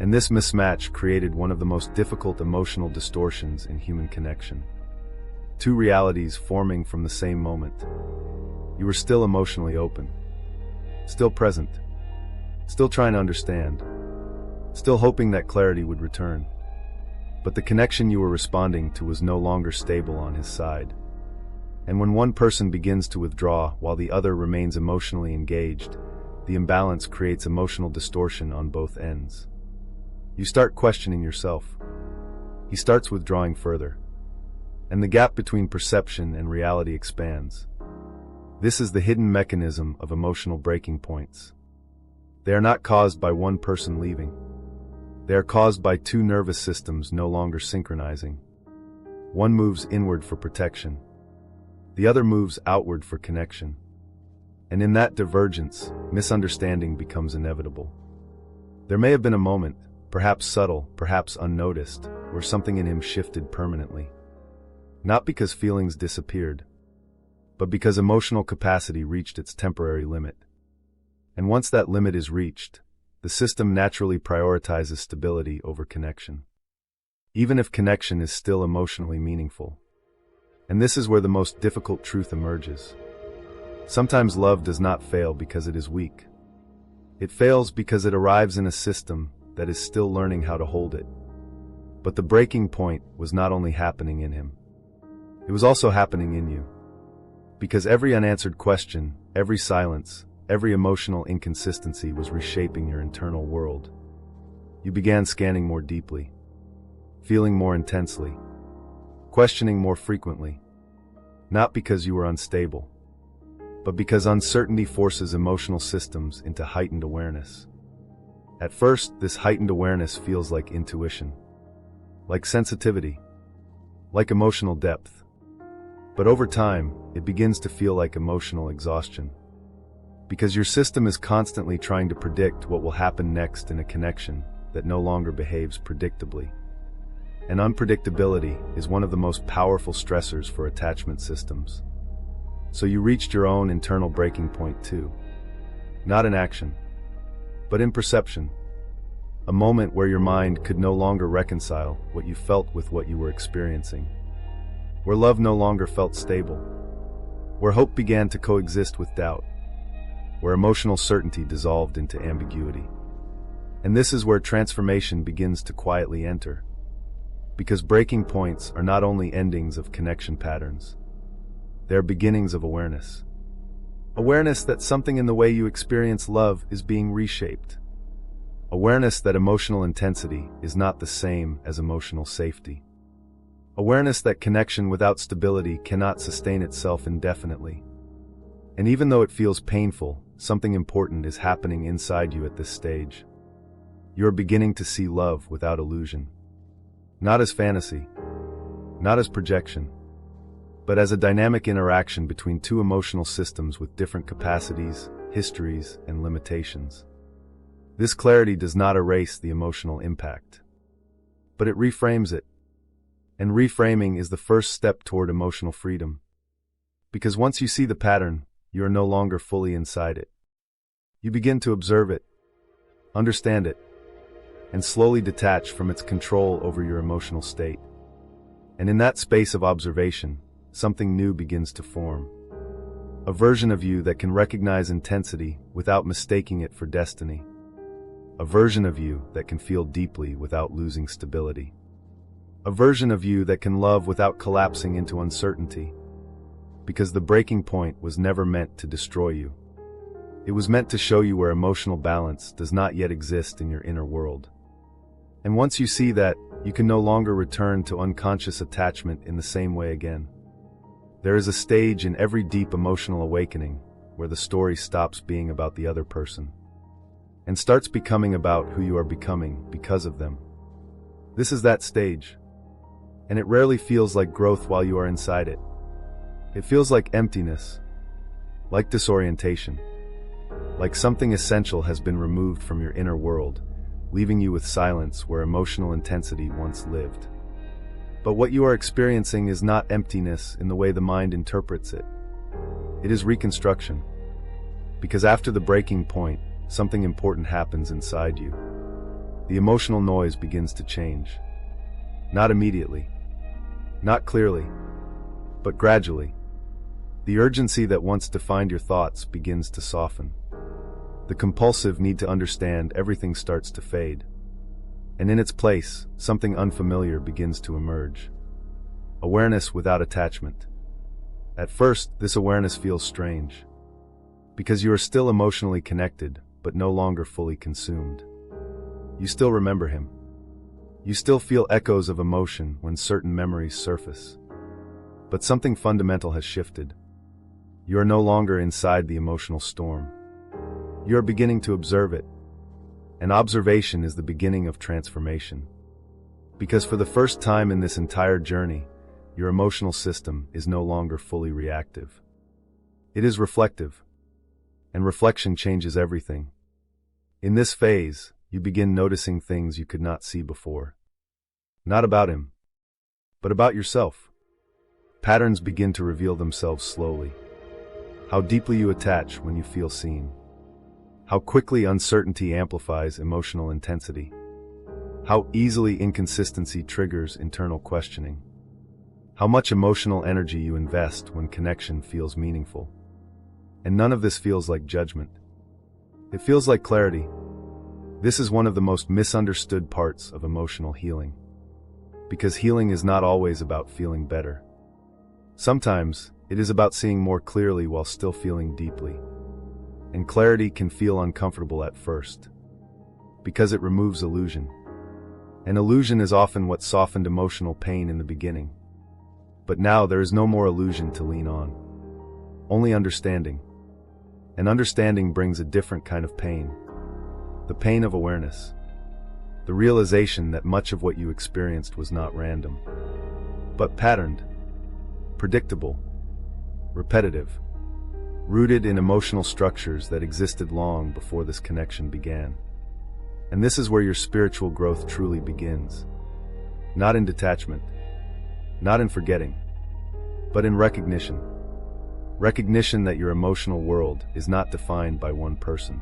A: And this mismatch created one of the most difficult emotional distortions in human connection. Two realities forming from the same moment. You were still emotionally open, still present, still trying to understand, still hoping that clarity would return. But the connection you were responding to was no longer stable on his side. And when one person begins to withdraw while the other remains emotionally engaged, the imbalance creates emotional distortion on both ends. You start questioning yourself. He starts withdrawing further. And the gap between perception and reality expands. This is the hidden mechanism of emotional breaking points. They are not caused by one person leaving. They are caused by two nervous systems no longer synchronizing. One moves inward for protection. The other moves outward for connection. And in that divergence, misunderstanding becomes inevitable. There may have been a moment, perhaps subtle, perhaps unnoticed, where something in him shifted permanently. Not because feelings disappeared, but because emotional capacity reached its temporary limit. And once that limit is reached, the system naturally prioritizes stability over connection, even if connection is still emotionally meaningful. And this is where the most difficult truth emerges. Sometimes love does not fail because it is weak. It fails because it arrives in a system that is still learning how to hold it. But the breaking point was not only happening in him, it was also happening in you. Because every unanswered question, every silence, every emotional inconsistency was reshaping your internal world. You began scanning more deeply, feeling more intensely, questioning more frequently, not because you were unstable, but because uncertainty forces emotional systems into heightened awareness. At first, this heightened awareness feels like intuition, like sensitivity, like emotional depth. But over time, it begins to feel like emotional exhaustion. Because your system is constantly trying to predict what will happen next in a connection that no longer behaves predictably. And unpredictability is one of the most powerful stressors for attachment systems. So you reached your own internal breaking point too. Not in action, but in perception. A moment where your mind could no longer reconcile what you felt with what you were experiencing. Where love no longer felt stable. Where hope began to coexist with doubt. Where emotional certainty dissolved into ambiguity. And this is where transformation begins to quietly enter. Because breaking points are not only endings of connection patterns. They are beginnings of awareness. Awareness that something in the way you experience love is being reshaped. Awareness that emotional intensity is not the same as emotional safety. Awareness that connection without stability cannot sustain itself indefinitely. And even though it feels painful, something important is happening inside you at this stage. You are beginning to see love without illusion. Not as fantasy, not as projection, but as a dynamic interaction between two emotional systems with different capacities, histories, and limitations. This clarity does not erase the emotional impact, but it reframes it. And reframing is the first step toward emotional freedom. Because once you see the pattern, you are no longer fully inside it. You begin to observe it, understand it, and slowly detach from its control over your emotional state. And in that space of observation, something new begins to form. A version of you that can recognize intensity without mistaking it for destiny. A version of you that can feel deeply without losing stability. A version of you that can love without collapsing into uncertainty. Because the breaking point was never meant to destroy you. It was meant to show you where emotional balance does not yet exist in your inner world. And once you see that, you can no longer return to unconscious attachment in the same way again. There is a stage in every deep emotional awakening where the story stops being about the other person and starts becoming about who you are becoming because of them. This is that stage. And it rarely feels like growth while you are inside it. It feels like emptiness, like disorientation, like something essential has been removed from your inner world, leaving you with silence where emotional intensity once lived. But what you are experiencing is not emptiness in the way the mind interprets it. It is reconstruction. Because after the breaking point, something important happens inside you. The emotional noise begins to change. Not immediately, not clearly, but gradually. The urgency that once defined your thoughts begins to soften. The compulsive need to understand everything starts to fade. And in its place, something unfamiliar begins to emerge. Awareness without attachment. At first, this awareness feels strange. Because you are still emotionally connected, but no longer fully consumed. You still remember him. You still feel echoes of emotion when certain memories surface. But something fundamental has shifted. You are no longer inside the emotional storm. You are beginning to observe it. And observation is the beginning of transformation. Because for the first time in this entire journey, your emotional system is no longer fully reactive. It is reflective. and reflection changes everything. In this phase, you begin noticing things you could not see before. Not about him, but about yourself. Patterns begin to reveal themselves slowly. How deeply you attach when you feel seen. How quickly uncertainty amplifies emotional intensity. How easily inconsistency triggers internal questioning. How much emotional energy you invest when connection feels meaningful. And none of this feels like judgment. It feels like clarity. This is one of the most misunderstood parts of emotional healing. Because healing is not always about feeling better. Sometimes, it is about seeing more clearly while still feeling deeply. And clarity can feel uncomfortable at first. Because it removes illusion. And illusion is often what softened emotional pain in the beginning. But now there is no more illusion to lean on. Only understanding. And understanding brings a different kind of pain. The pain of awareness. The realization that much of what you experienced was not random, but patterned, predictable, repetitive, rooted in emotional structures that existed long before this connection began. And this is where your spiritual growth truly begins. Not in detachment, not in forgetting, but in recognition. Recognition that your emotional world is not defined by one person,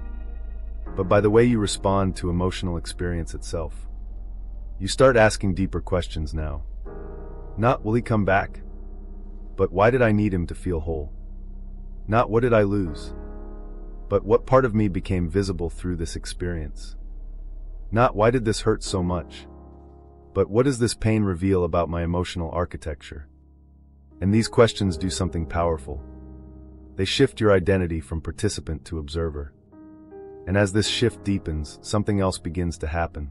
A: but by the way you respond to emotional experience itself. You start asking deeper questions now. Not will he come back, but why did I need him to feel whole? Not what did I lose, but what part of me became visible through this experience? Not why did this hurt so much, but what does this pain reveal about my emotional architecture? And these questions do something powerful. They shift your identity from participant to observer. And as this shift deepens, something else begins to happen.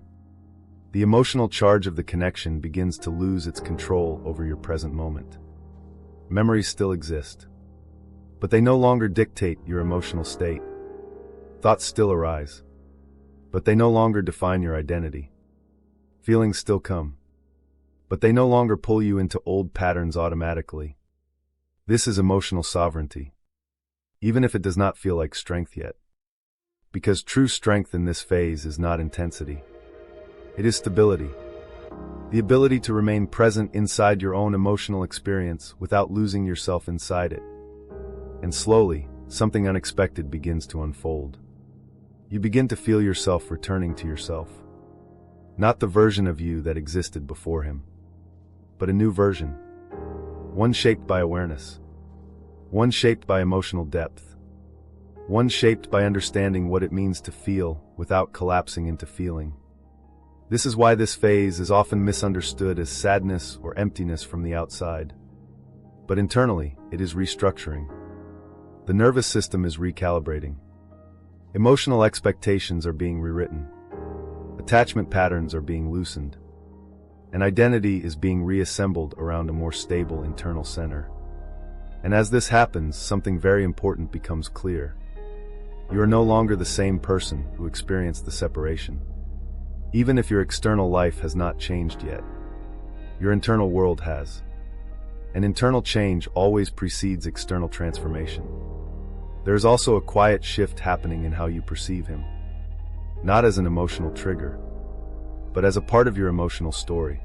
A: The emotional charge of the connection begins to lose its control over your present moment. Memories still exist, but they no longer dictate your emotional state. Thoughts still arise, but they no longer define your identity. Feelings still come, but they no longer pull you into old patterns automatically. This is emotional sovereignty, even if it does not feel like strength yet. Because true strength in this phase is not intensity. It is stability. The ability to remain present inside your own emotional experience without losing yourself inside it. And slowly, something unexpected begins to unfold. You begin to feel yourself returning to yourself. Not the version of you that existed before him, but a new version. One shaped by awareness. One shaped by emotional depth. One shaped by understanding what it means to feel without collapsing into feeling. This is why this phase is often misunderstood as sadness or emptiness from the outside. But internally, it is restructuring. The nervous system is recalibrating. Emotional expectations are being rewritten. Attachment patterns are being loosened. And identity is being reassembled around a more stable internal center. And as this happens, something very important becomes clear. You are no longer the same person who experienced the separation. Even if your external life has not changed yet, your internal world has. And internal change always precedes external transformation. There is also a quiet shift happening in how you perceive him. Not as an emotional trigger, but as a part of your emotional story.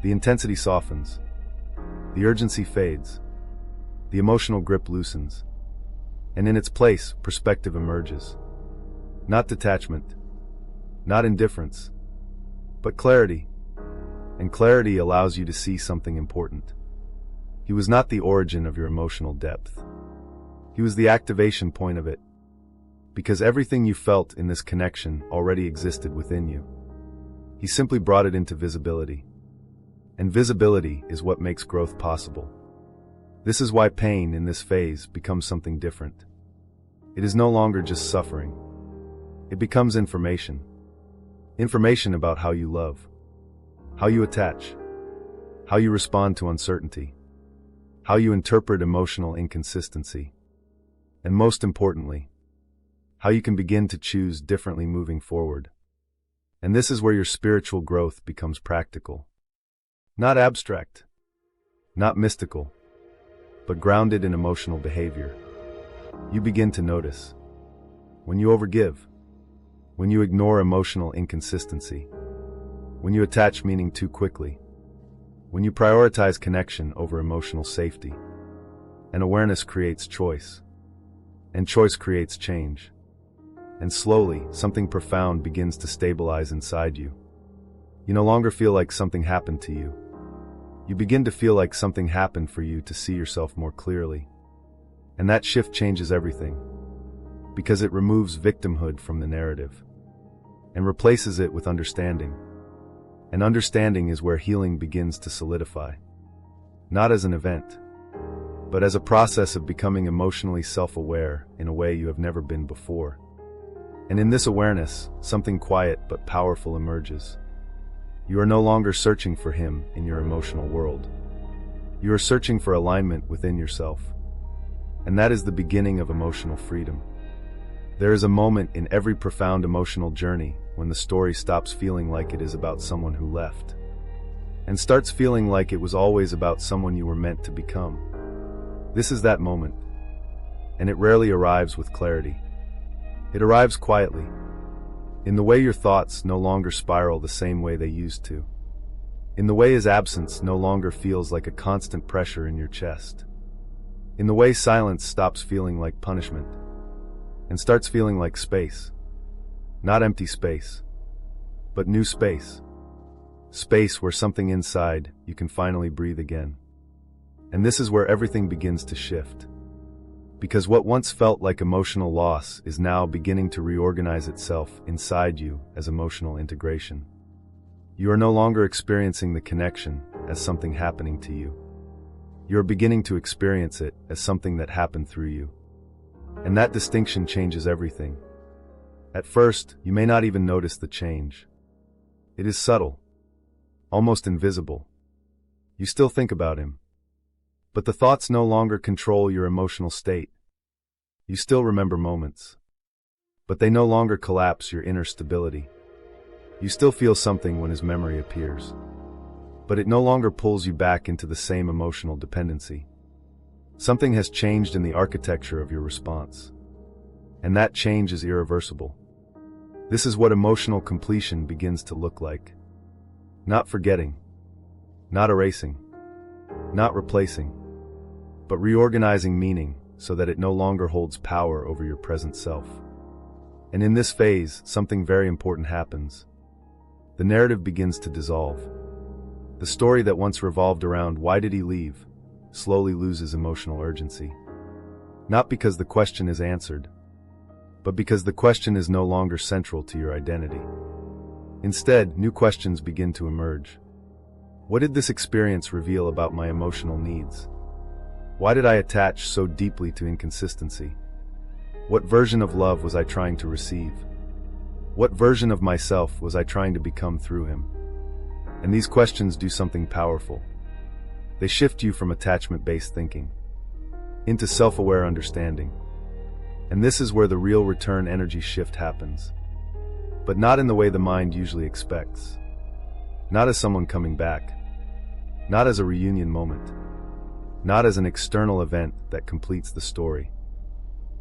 A: The intensity softens. The urgency fades. The emotional grip loosens. And in its place, perspective emerges. Not detachment, not indifference, but clarity. And clarity allows you to see something important. He was not the origin of your emotional depth. He was the activation point of it. Because everything you felt in this connection already existed within you. He simply brought it into visibility. And visibility is what makes growth possible. This is why pain in this phase becomes something different. It is no longer just suffering. It becomes information. Information about how you love, how you attach, how you respond to uncertainty, how you interpret emotional inconsistency, and most importantly, how you can begin to choose differently moving forward. And this is where your spiritual growth becomes practical. Not abstract, not mystical, but grounded in emotional behavior. You begin to notice when you overgive, when you ignore emotional inconsistency, when you attach meaning too quickly, when you prioritize connection over emotional safety. And awareness creates choice, and choice creates change. And slowly, something profound begins to stabilize inside you. You no longer feel like something happened to you. You begin to feel like something happened for you to see yourself more clearly. And that shift changes everything, because it removes victimhood from the narrative and replaces it with understanding. And understanding is where healing begins to solidify. Not as an event, but as a process of becoming emotionally self-aware in a way you have never been before. And in this awareness, something quiet but powerful emerges. You are no longer searching for him in your emotional world. You are searching for alignment within yourself. And that is the beginning of emotional freedom. There is a moment in every profound emotional journey when the story stops feeling like it is about someone who left, and starts feeling like it was always about someone you were meant to become. This is that moment, and it rarely arrives with clarity. It arrives quietly, in the way your thoughts no longer spiral the same way they used to, in the way his absence no longer feels like a constant pressure in your chest, in the way silence stops feeling like punishment, and starts feeling like space. Not empty space, but new space. Space where something inside you can finally breathe again. And this is where everything begins to shift. Because what once felt like emotional loss is now beginning to reorganize itself inside you as emotional integration. You are no longer experiencing the connection as something happening to you. You are beginning to experience it as something that happened through you. And that distinction changes everything. At first, you may not even notice the change. It is subtle, almost invisible. You still think about him, but the thoughts no longer control your emotional state. You still remember moments, but they no longer collapse your inner stability. You still feel something when his memory appears, but it no longer pulls you back into the same emotional dependency. Something has changed in the architecture of your response, and that change is irreversible. This is what emotional completion begins to look like. Not forgetting, not erasing, not replacing, but reorganizing meaning so that it no longer holds power over your present self. And in this phase, something very important happens. The narrative begins to dissolve. The story that once revolved around "why did he leave?" slowly loses emotional urgency. Not because the question is answered, but because the question is no longer central to your identity. Instead, new questions begin to emerge. What did this experience reveal about my emotional needs? Why did I attach so deeply to inconsistency? What version of love was I trying to receive? What version of myself was I trying to become through him? And these questions do something powerful. They shift you from attachment-based thinking into self-aware understanding. And this is where the real return energy shift happens. But not in the way the mind usually expects. Not as someone coming back. Not as a reunion moment. Not as an external event that completes the story.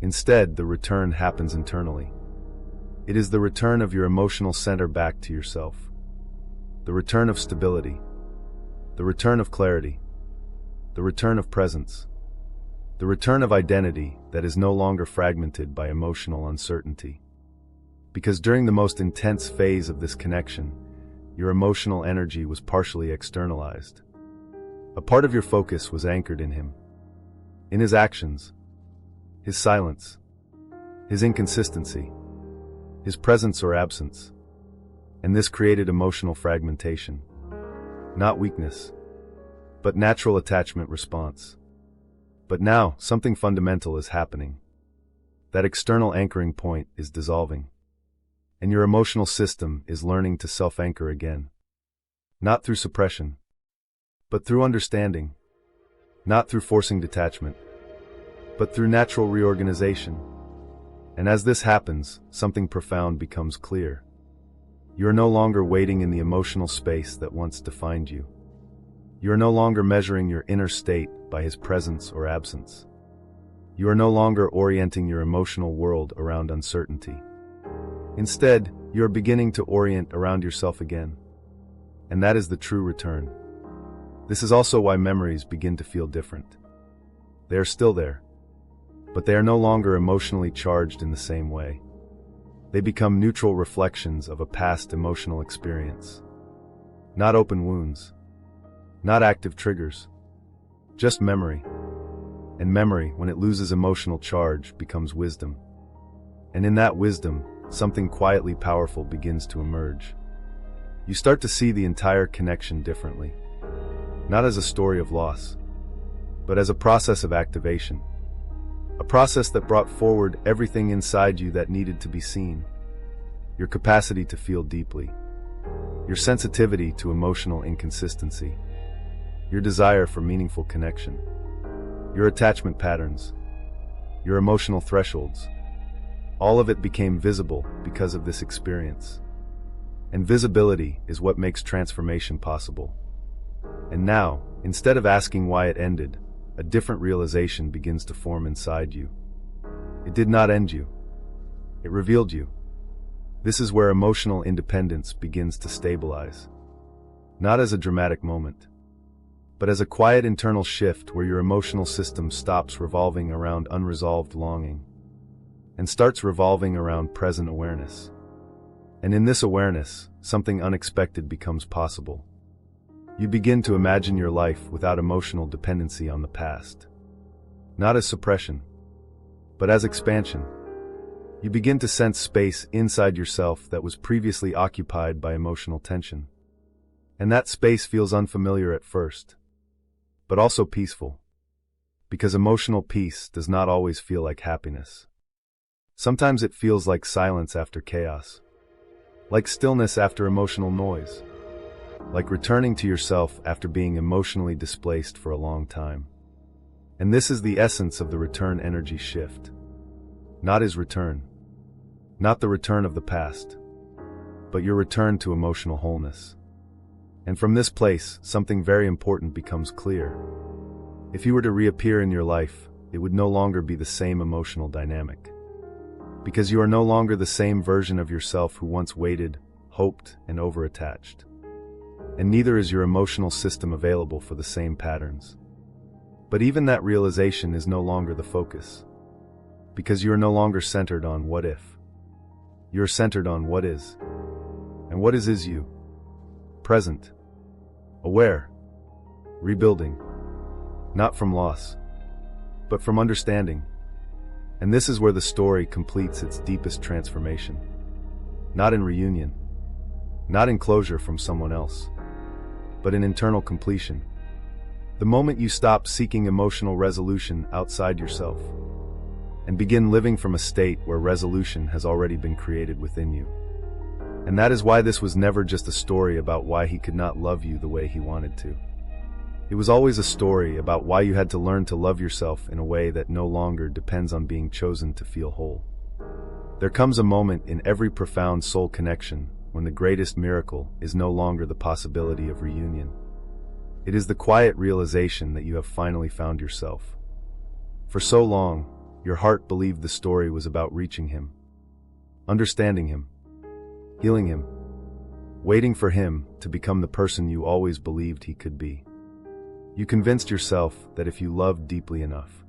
A: Instead, the return happens internally. It is the return of your emotional center back to yourself. The return of stability. The return of clarity. The return of presence. The return of identity that is no longer fragmented by emotional uncertainty. Because during the most intense phase of this connection, your emotional energy was partially externalized. A part of your focus was anchored in him, in his actions, his silence, his inconsistency, his presence or absence. And this created emotional fragmentation. Not weakness, but natural attachment response. But now, something fundamental is happening. That external anchoring point is dissolving. And your emotional system is learning to self-anchor again. Not through suppression, but through understanding. Not through forcing detachment, but through natural reorganization. And as this happens, something profound becomes clear. You are no longer waiting in the emotional space that once defined you. You are no longer measuring your inner state by his presence or absence. You are no longer orienting your emotional world around uncertainty. Instead, you are beginning to orient around yourself again. And that is the true return. This is also why memories begin to feel different. They are still there, but they are no longer emotionally charged in the same way. They become neutral reflections of a past emotional experience. Not open wounds. Not active triggers. Just memory. And memory, when it loses emotional charge, becomes wisdom. And in that wisdom, something quietly powerful begins to emerge. You start to see the entire connection differently. Not as a story of loss, but as a process of activation. A process that brought forward everything inside you that needed to be seen. Your capacity to feel deeply. Your sensitivity to emotional inconsistency. Your desire for meaningful connection. Your attachment patterns. Your emotional thresholds. All of it became visible because of this experience. And visibility is what makes transformation possible. And now, instead of asking why it ended, a different realization begins to form inside you. It did not end you. It revealed you. This is where emotional independence begins to stabilize. Not as a dramatic moment, but as a quiet internal shift where your emotional system stops revolving around unresolved longing and starts revolving around present awareness. And in this awareness, something unexpected becomes possible. You begin to imagine your life without emotional dependency on the past. Not as suppression, but as expansion. You begin to sense space inside yourself that was previously occupied by emotional tension. And that space feels unfamiliar at first, but also peaceful. Because emotional peace does not always feel like happiness. Sometimes it feels like silence after chaos. Like stillness after emotional noise. Like returning to yourself after being emotionally displaced for a long time. And this is the essence of the return energy shift. Not his return. Not the return of the past. But your return to emotional wholeness. And from this place, something very important becomes clear. If you were to reappear in your life, it would no longer be the same emotional dynamic. Because you are no longer the same version of yourself who once waited, hoped, and overattached. And neither is your emotional system available for the same patterns. But even that realization is no longer the focus. Because you are no longer centered on what if. You are centered on what is. And what is you. Present. Aware. Rebuilding. Not from loss, but from understanding. And this is where the story completes its deepest transformation. Not in reunion. Not in closure from someone else. But in internal completion. The moment you stop seeking emotional resolution outside yourself and begin living from a state where resolution has already been created within you. And that is why this was never just a story about why he could not love you the way he wanted to. It was always a story about why you had to learn to love yourself in a way that no longer depends on being chosen to feel whole. There comes a moment in every profound soul connection when the greatest miracle is no longer the possibility of reunion. It is the quiet realization that you have finally found yourself. For so long, your heart believed the story was about reaching him, understanding him, healing him, waiting for him to become the person you always believed he could be. You convinced yourself that if you loved deeply enough,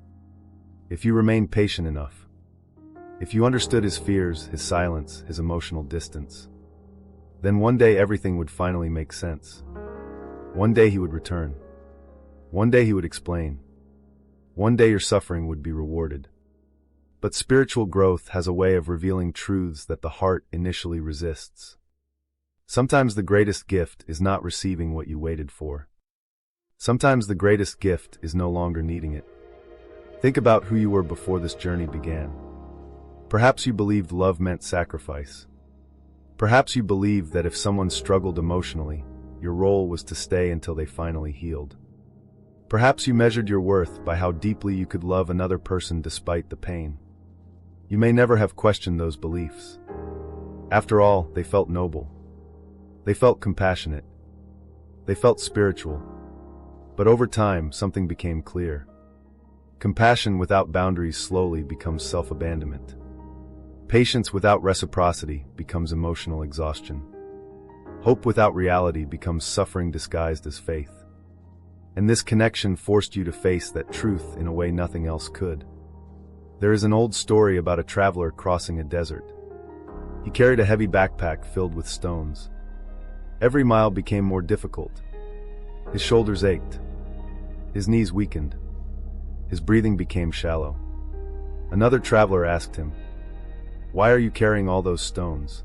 A: if you remained patient enough, if you understood his fears, his silence, his emotional distance, then one day everything would finally make sense. One day he would return. One day he would explain. One day your suffering would be rewarded. But spiritual growth has a way of revealing truths that the heart initially resists. Sometimes the greatest gift is not receiving what you waited for. Sometimes the greatest gift is no longer needing it. Think about who you were before this journey began. Perhaps you believed love meant sacrifice. Perhaps you believed that if someone struggled emotionally, your role was to stay until they finally healed. Perhaps you measured your worth by how deeply you could love another person despite the pain. You may never have questioned those beliefs. After all, they felt noble. They felt compassionate. They felt spiritual. But over time, something became clear. Compassion without boundaries slowly becomes self-abandonment. Patience without reciprocity becomes emotional exhaustion. Hope without reality becomes suffering disguised as faith. And this connection forced you to face that truth in a way nothing else could. There is an old story about a traveler crossing a desert. He carried a heavy backpack filled with stones. Every mile became more difficult. His shoulders ached. His knees weakened. His breathing became shallow. Another traveler asked him, "Why are you carrying all those stones?"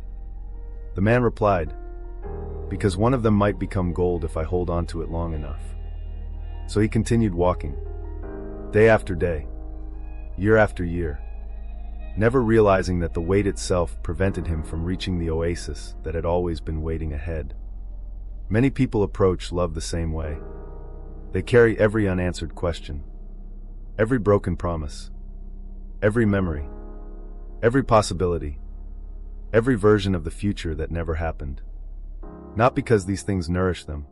A: The man replied, "Because one of them might become gold if I hold on to it long enough." So he continued walking, day after day, year after year, never realizing that the weight itself prevented him from reaching the oasis that had always been waiting ahead. Many people approach love the same way. They carry every unanswered question, every broken promise, every memory, every possibility, every version of the future that never happened. Not because these things nourish them,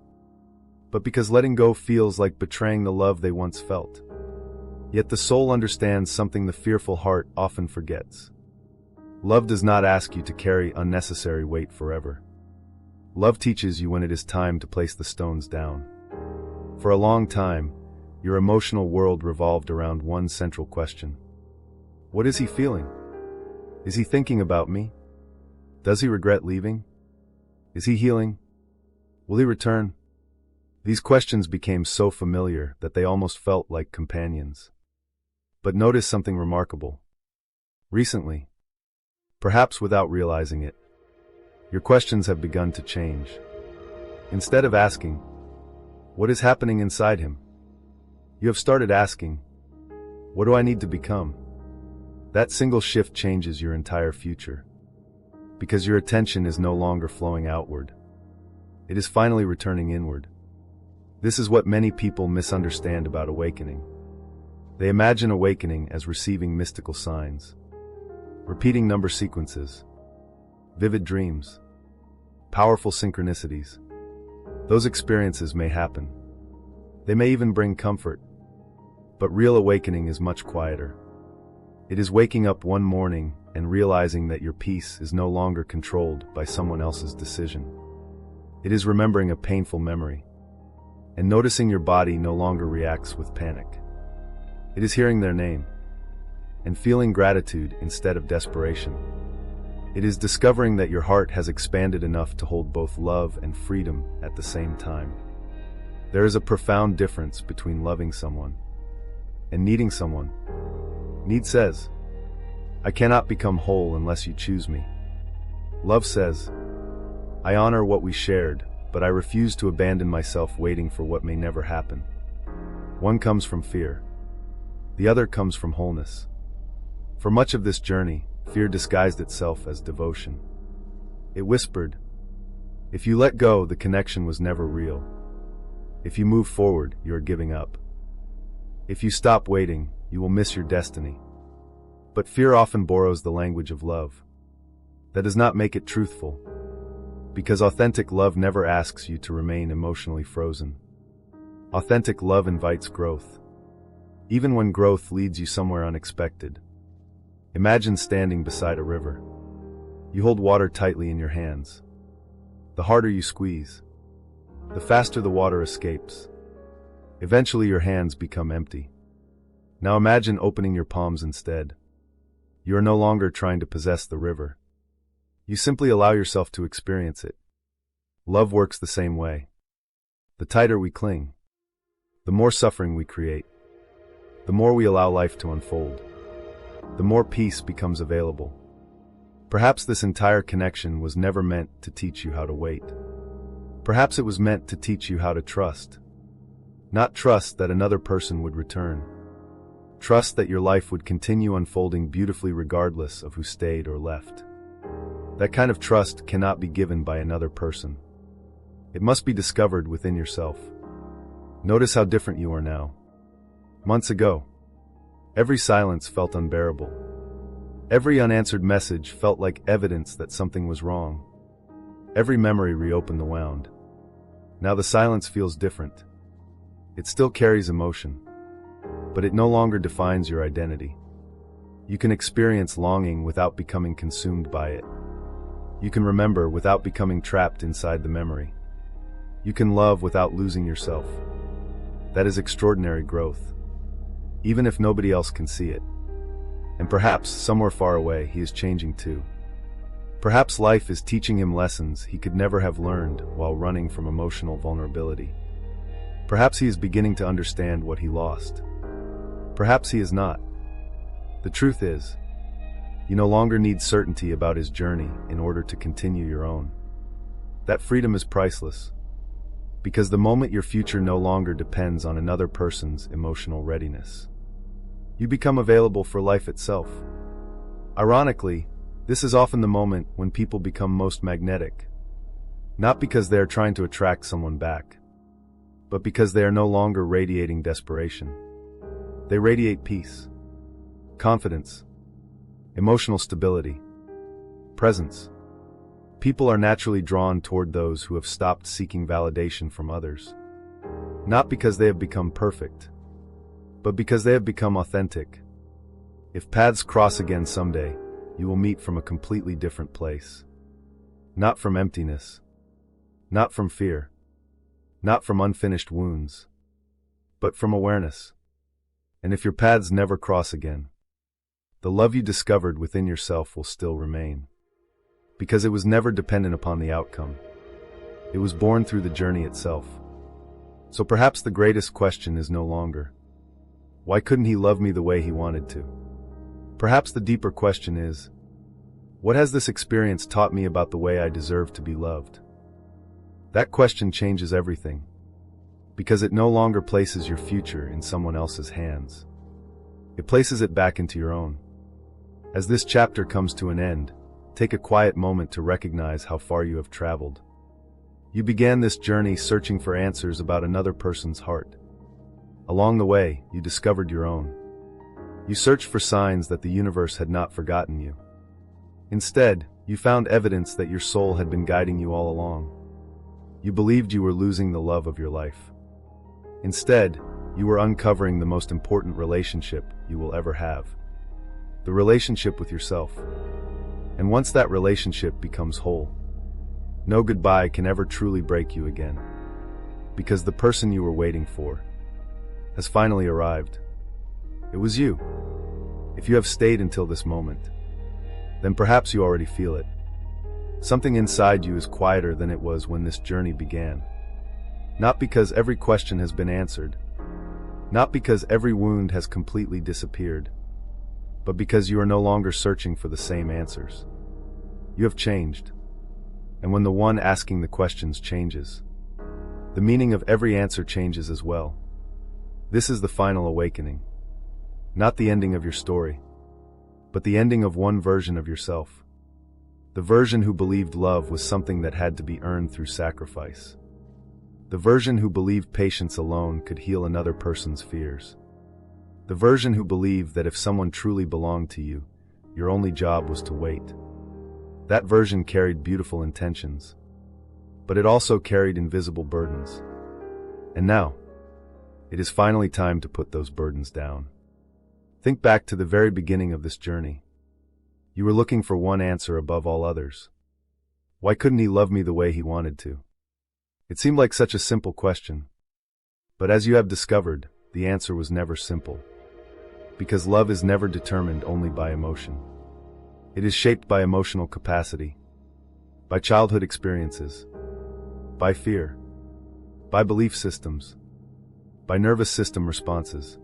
A: but because letting go feels like betraying the love they once felt. Yet the soul understands something the fearful heart often forgets. Love does not ask you to carry unnecessary weight forever. Love teaches you when it is time to place the stones down. For a long time, your emotional world revolved around one central question. What is he feeling? Is he thinking about me? Does he regret leaving? Is he healing? Will he return? These questions became so familiar that they almost felt like companions. But notice something remarkable. Recently, perhaps without realizing it, your questions have begun to change. Instead of asking, "What is happening inside him?" you have started asking, "What do I need to become?" That single shift changes your entire future. Because your attention is no longer flowing outward. It is finally returning inward. This is what many people misunderstand about awakening. They imagine awakening as receiving mystical signs, repeating number sequences, vivid dreams, powerful synchronicities. Those experiences may happen. They may even bring comfort. But real awakening is much quieter. It is waking up one morning and realizing that your peace is no longer controlled by someone else's decision. It is remembering a painful memory and noticing your body no longer reacts with panic. It is hearing their name and feeling gratitude instead of desperation. It is discovering that your heart has expanded enough to hold both love and freedom at the same time. There is a profound difference between loving someone and needing someone. Need says, "I cannot become whole unless you choose me." Love says, "I honor what we shared, but I refuse to abandon myself waiting for what may never happen." One comes from fear. The other comes from wholeness. For much of this journey, fear disguised itself as devotion. It whispered, "If you let go, the connection was never real. If you move forward, you are giving up. If you stop waiting, you will miss your destiny." But fear often borrows the language of love. That does not make it truthful. Because authentic love never asks you to remain emotionally frozen. Authentic love invites growth. Even when growth leads you somewhere unexpected. Imagine standing beside a river. You hold water tightly in your hands. The harder you squeeze, the faster the water escapes. Eventually your hands become empty. Now imagine opening your palms instead. You are no longer trying to possess the river. You simply allow yourself to experience it. Love works the same way. The tighter we cling, the more suffering we create. The more we allow life to unfold, the more peace becomes available. Perhaps this entire connection was never meant to teach you how to wait. Perhaps it was meant to teach you how to trust. Not trust that another person would return. Trust that your life would continue unfolding beautifully regardless of who stayed or left. That kind of trust cannot be given by another person. It must be discovered within yourself. Notice how different you are now. Months ago, every silence felt unbearable. Every unanswered message felt like evidence that something was wrong. Every memory reopened the wound. Now the silence feels different. It still carries emotion, but it no longer defines your identity. You can experience longing without becoming consumed by it. You can remember without becoming trapped inside the memory. You can love without losing yourself. That is extraordinary growth, even if nobody else can see it. And perhaps, somewhere far away, he is changing too. Perhaps life is teaching him lessons he could never have learned while running from emotional vulnerability. Perhaps he is beginning to understand what he lost. Perhaps he is not. The truth is, you no longer need certainty about his journey in order to continue your own. That freedom is priceless, because the moment your future no longer depends on another person's emotional readiness, you become available for life itself. Ironically, this is often the moment when people become most magnetic, not because they are trying to attract someone back, but because they are no longer radiating desperation. They radiate peace, confidence, emotional stability, presence. People are naturally drawn toward those who have stopped seeking validation from others, not because they have become perfect, but because they have become authentic. If paths cross again someday, you will meet from a completely different place. Not from emptiness, not from fear, not from unfinished wounds, but from awareness. And if your paths never cross again, the love you discovered within yourself will still remain, because it was never dependent upon the outcome. It was born through the journey itself. So perhaps the greatest question is no longer, why couldn't he love me the way he wanted to? Perhaps the deeper question is, what has this experience taught me about the way I deserve to be loved? That question changes everything, because it no longer places your future in someone else's hands. It places it back into your own. As this chapter comes to an end, take a quiet moment to recognize how far you have traveled. You began this journey searching for answers about another person's heart. Along the way, you discovered your own. You searched for signs that the universe had not forgotten you. Instead, you found evidence that your soul had been guiding you all along. You believed you were losing the love of your life. Instead, you were uncovering the most important relationship you will ever have. The relationship with yourself. And once that relationship becomes whole, no goodbye can ever truly break you again. Because the person you were waiting for has finally arrived. It was you. If you have stayed until this moment, then perhaps you already feel it. Something inside you is quieter than it was when this journey began. Not because every question has been answered, not because every wound has completely disappeared, but because you are no longer searching for the same answers. You have changed. And when the one asking the questions changes, the meaning of every answer changes as well. This is the final awakening. Not the ending of your story, but the ending of one version of yourself. The version who believed love was something that had to be earned through sacrifice. The version who believed patience alone could heal another person's fears. The version who believed that if someone truly belonged to you, your only job was to wait. That version carried beautiful intentions, but it also carried invisible burdens. And now, it is finally time to put those burdens down. Think back to the very beginning of this journey. You were looking for one answer above all others. Why couldn't he love me the way he wanted to? It seemed like such a simple question. But as you have discovered, the answer was never simple. Because love is never determined only by emotion. It is shaped by emotional capacity, by childhood experiences, by fear, by belief systems, by nervous system responses,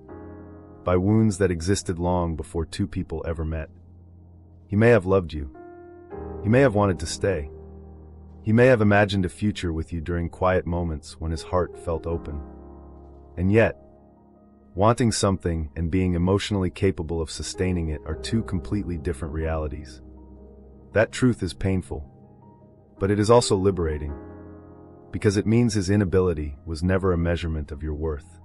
A: by wounds that existed long before two people ever met. He may have loved you. He may have wanted to stay. He may have imagined a future with you during quiet moments when his heart felt open. And yet, wanting something and being emotionally capable of sustaining it are two completely different realities. That truth is painful, but it is also liberating, because it means his inability was never a measurement of your worth.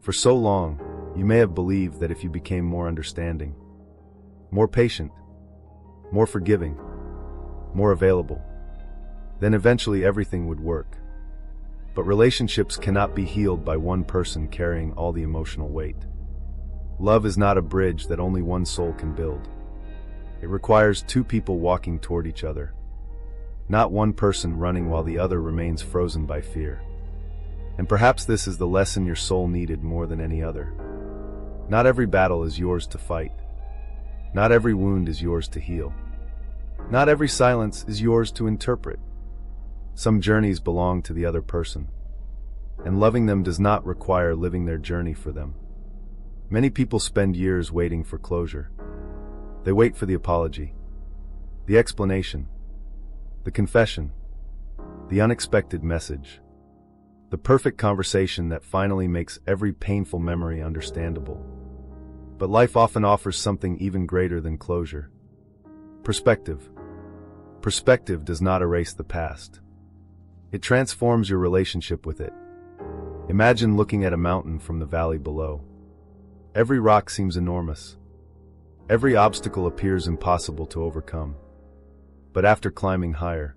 A: For so long, you may have believed that if you became more understanding, more patient, more forgiving, more available, then eventually everything would work. But relationships cannot be healed by one person carrying all the emotional weight. Love is not a bridge that only one soul can build. It requires two people walking toward each other, not one person running while the other remains frozen by fear. And perhaps this is the lesson your soul needed more than any other. Not every battle is yours to fight. Not every wound is yours to heal. Not every silence is yours to interpret. Some journeys belong to the other person, and loving them does not require living their journey for them. Many people spend years waiting for closure. They wait for the apology, the explanation, the confession, the unexpected message, the perfect conversation that finally makes every painful memory understandable. But life often offers something even greater than closure. Perspective. Perspective does not erase the past. It transforms your relationship with it. Imagine looking at a mountain from the valley below. Every rock seems enormous. Every obstacle appears impossible to overcome. But after climbing higher,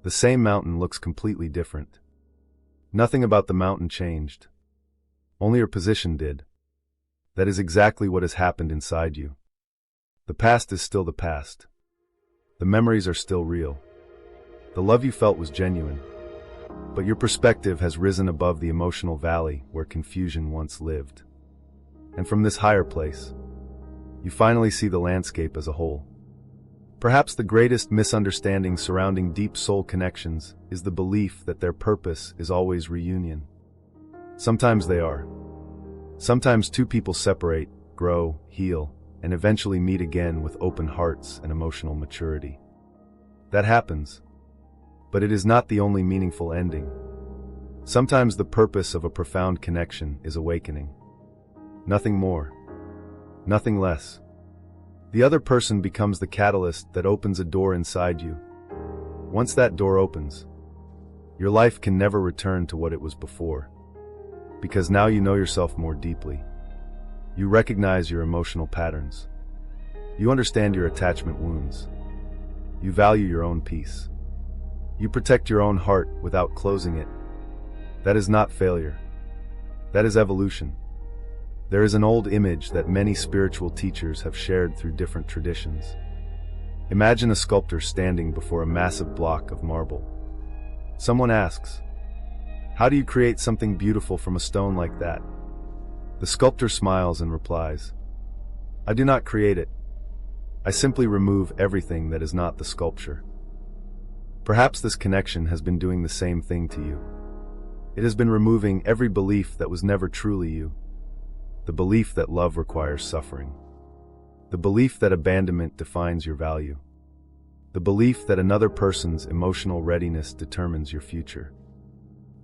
A: the same mountain looks completely different. Nothing about the mountain changed. Only your position did. That is exactly what has happened inside you. The past is still the past. The memories are still real. The love you felt was genuine. But your perspective has risen above the emotional valley where confusion once lived. And from this higher place, you finally see the landscape as a whole. Perhaps the greatest misunderstanding surrounding deep soul connections is the belief that their purpose is always reunion. Sometimes they are. Sometimes two people separate, grow, heal, and eventually meet again with open hearts and emotional maturity. That happens. But it is not the only meaningful ending. Sometimes the purpose of a profound connection is awakening. Nothing more. Nothing less. The other person becomes the catalyst that opens a door inside you. Once that door opens, your life can never return to what it was before. Because now you know yourself more deeply. You recognize your emotional patterns. You understand your attachment wounds. You value your own peace. You protect your own heart without closing it. That is not failure. That is evolution. There is an old image that many spiritual teachers have shared through different traditions. Imagine a sculptor standing before a massive block of marble. Someone asks, "How do you create something beautiful from a stone like that?" The sculptor smiles and replies, "I do not create it. I simply remove everything that is not the sculpture." Perhaps this connection has been doing the same thing to you. It has been removing every belief that was never truly you. The belief that love requires suffering. The belief that abandonment defines your value. The belief that another person's emotional readiness determines your future.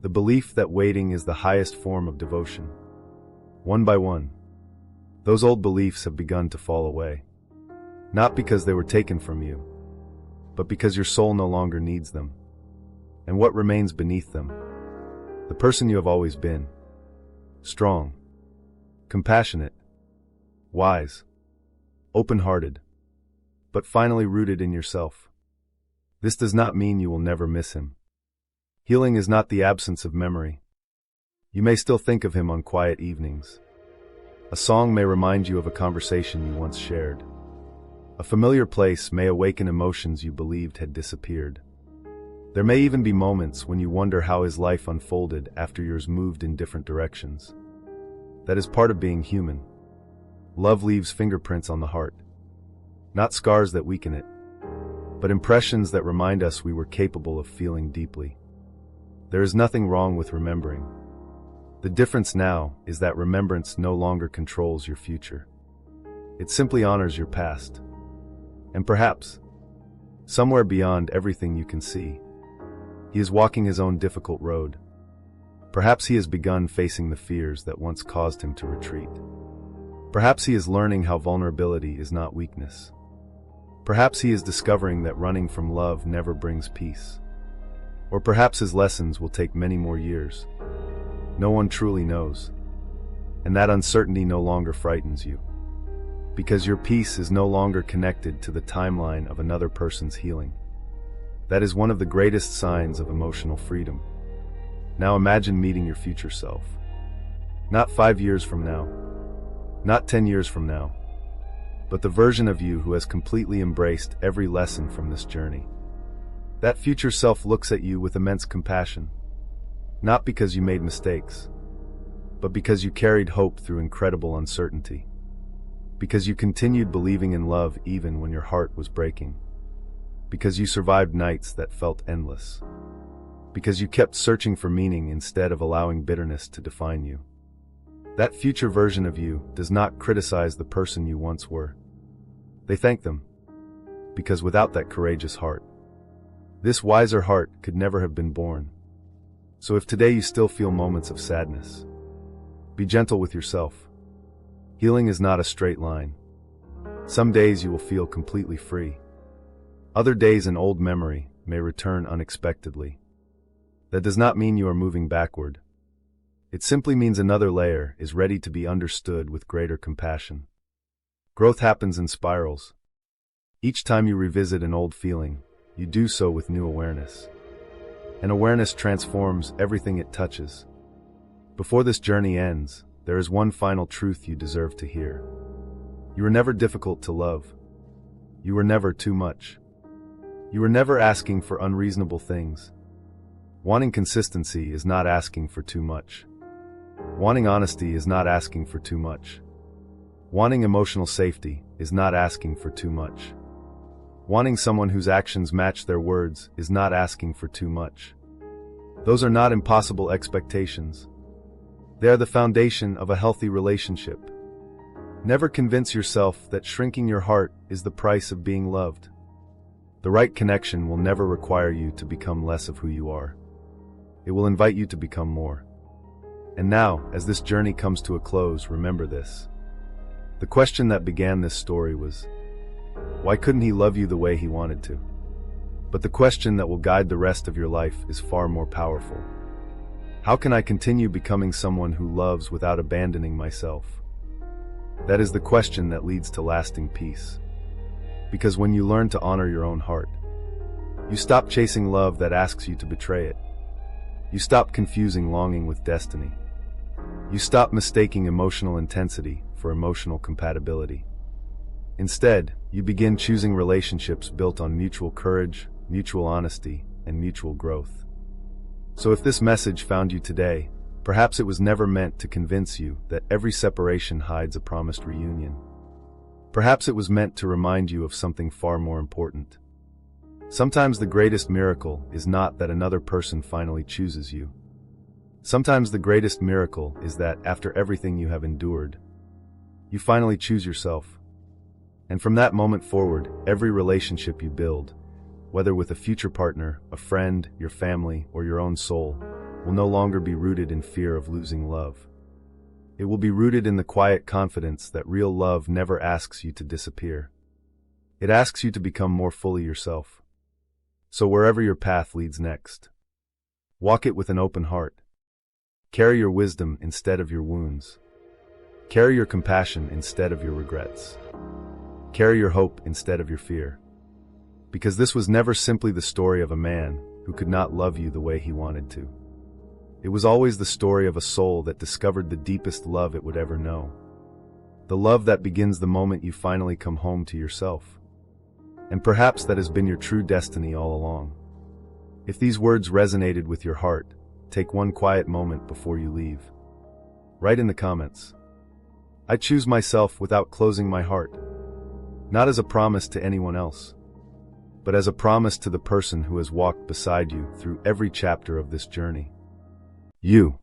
A: The belief that waiting is the highest form of devotion. One by one, those old beliefs have begun to fall away. Not because they were taken from you, but because your soul no longer needs them. And what remains beneath them? The person you have always been. Strong, compassionate, wise, open-hearted, but finally rooted in yourself. This does not mean you will never miss him. Healing is not the absence of memory. You may still think of him on quiet evenings. A song may remind you of a conversation you once shared. A familiar place may awaken emotions you believed had disappeared. There may even be moments when you wonder how his life unfolded after yours moved in different directions. That is part of being human. Love leaves fingerprints on the heart. Not scars that weaken it, but impressions that remind us we were capable of feeling deeply. There is nothing wrong with remembering. The difference now is that remembrance no longer controls your future. It simply honors your past. And perhaps, somewhere beyond everything you can see, he is walking his own difficult road. Perhaps he has begun facing the fears that once caused him to retreat. Perhaps he is learning how vulnerability is not weakness. Perhaps he is discovering that running from love never brings peace. Or perhaps his lessons will take many more years. No one truly knows. And that uncertainty no longer frightens you. Because your peace is no longer connected to the timeline of another person's healing. That is one of the greatest signs of emotional freedom. Now imagine meeting your future self. Not 5 years from now. Not 10 years from now, but the version of you who has completely embraced every lesson from this journey. That future self looks at you with immense compassion, not because you made mistakes, but because you carried hope through incredible uncertainty, because you continued believing in love even when your heart was breaking, because you survived nights that felt endless, because you kept searching for meaning instead of allowing bitterness to define you. That future version of you does not criticize the person you once were. They thank them, because without that courageous heart, this wiser heart could never have been born. So if today you still feel moments of sadness, be gentle with yourself. Healing is not a straight line. Some days you will feel completely free. Other days an old memory may return unexpectedly. That does not mean you are moving backward. It simply means another layer is ready to be understood with greater compassion. Growth happens in spirals. Each time you revisit an old feeling, you do so with new awareness. And awareness transforms everything it touches. Before this journey ends, there is one final truth you deserve to hear. You were never difficult to love. You were never too much. You were never asking for unreasonable things. Wanting consistency is not asking for too much. Wanting honesty is not asking for too much. Wanting emotional safety is not asking for too much. Wanting someone whose actions match their words is not asking for too much. Those are not impossible expectations. They are the foundation of a healthy relationship. Never convince yourself that shrinking your heart is the price of being loved. The right connection will never require you to become less of who you are. It will invite you to become more. And now, as this journey comes to a close, remember this. The question that began this story was, why couldn't he love you the way he wanted to? But the question that will guide the rest of your life is far more powerful. How can I continue becoming someone who loves without abandoning myself? That is the question that leads to lasting peace. Because when you learn to honor your own heart, you stop chasing love that asks you to betray it. You stop confusing longing with destiny. You stop mistaking emotional intensity for emotional compatibility. Instead, you begin choosing relationships built on mutual courage, mutual honesty, and mutual growth. So if this message found you today, perhaps it was never meant to convince you that every separation hides a promised reunion. Perhaps it was meant to remind you of something far more important. Sometimes the greatest miracle is not that another person finally chooses you. Sometimes the greatest miracle is that after everything you have endured, you finally choose yourself. And from that moment forward, every relationship you build, whether with a future partner, a friend, your family, or your own soul, will no longer be rooted in fear of losing love. It will be rooted in the quiet confidence that real love never asks you to disappear. It asks you to become more fully yourself. So wherever your path leads next, walk it with an open heart. Carry your wisdom instead of your wounds. Carry your compassion instead of your regrets. Carry your hope instead of your fear. Because this was never simply the story of a man who could not love you the way he wanted to. It was always the story of a soul that discovered the deepest love it would ever know. The love that begins the moment you finally come home to yourself. And perhaps that has been your true destiny all along. If these words resonated with your heart, take one quiet moment before you leave. Write in the comments, I choose myself without closing my heart. Not as a promise to anyone else, but as a promise to the person who has walked beside you through every chapter of this journey. You.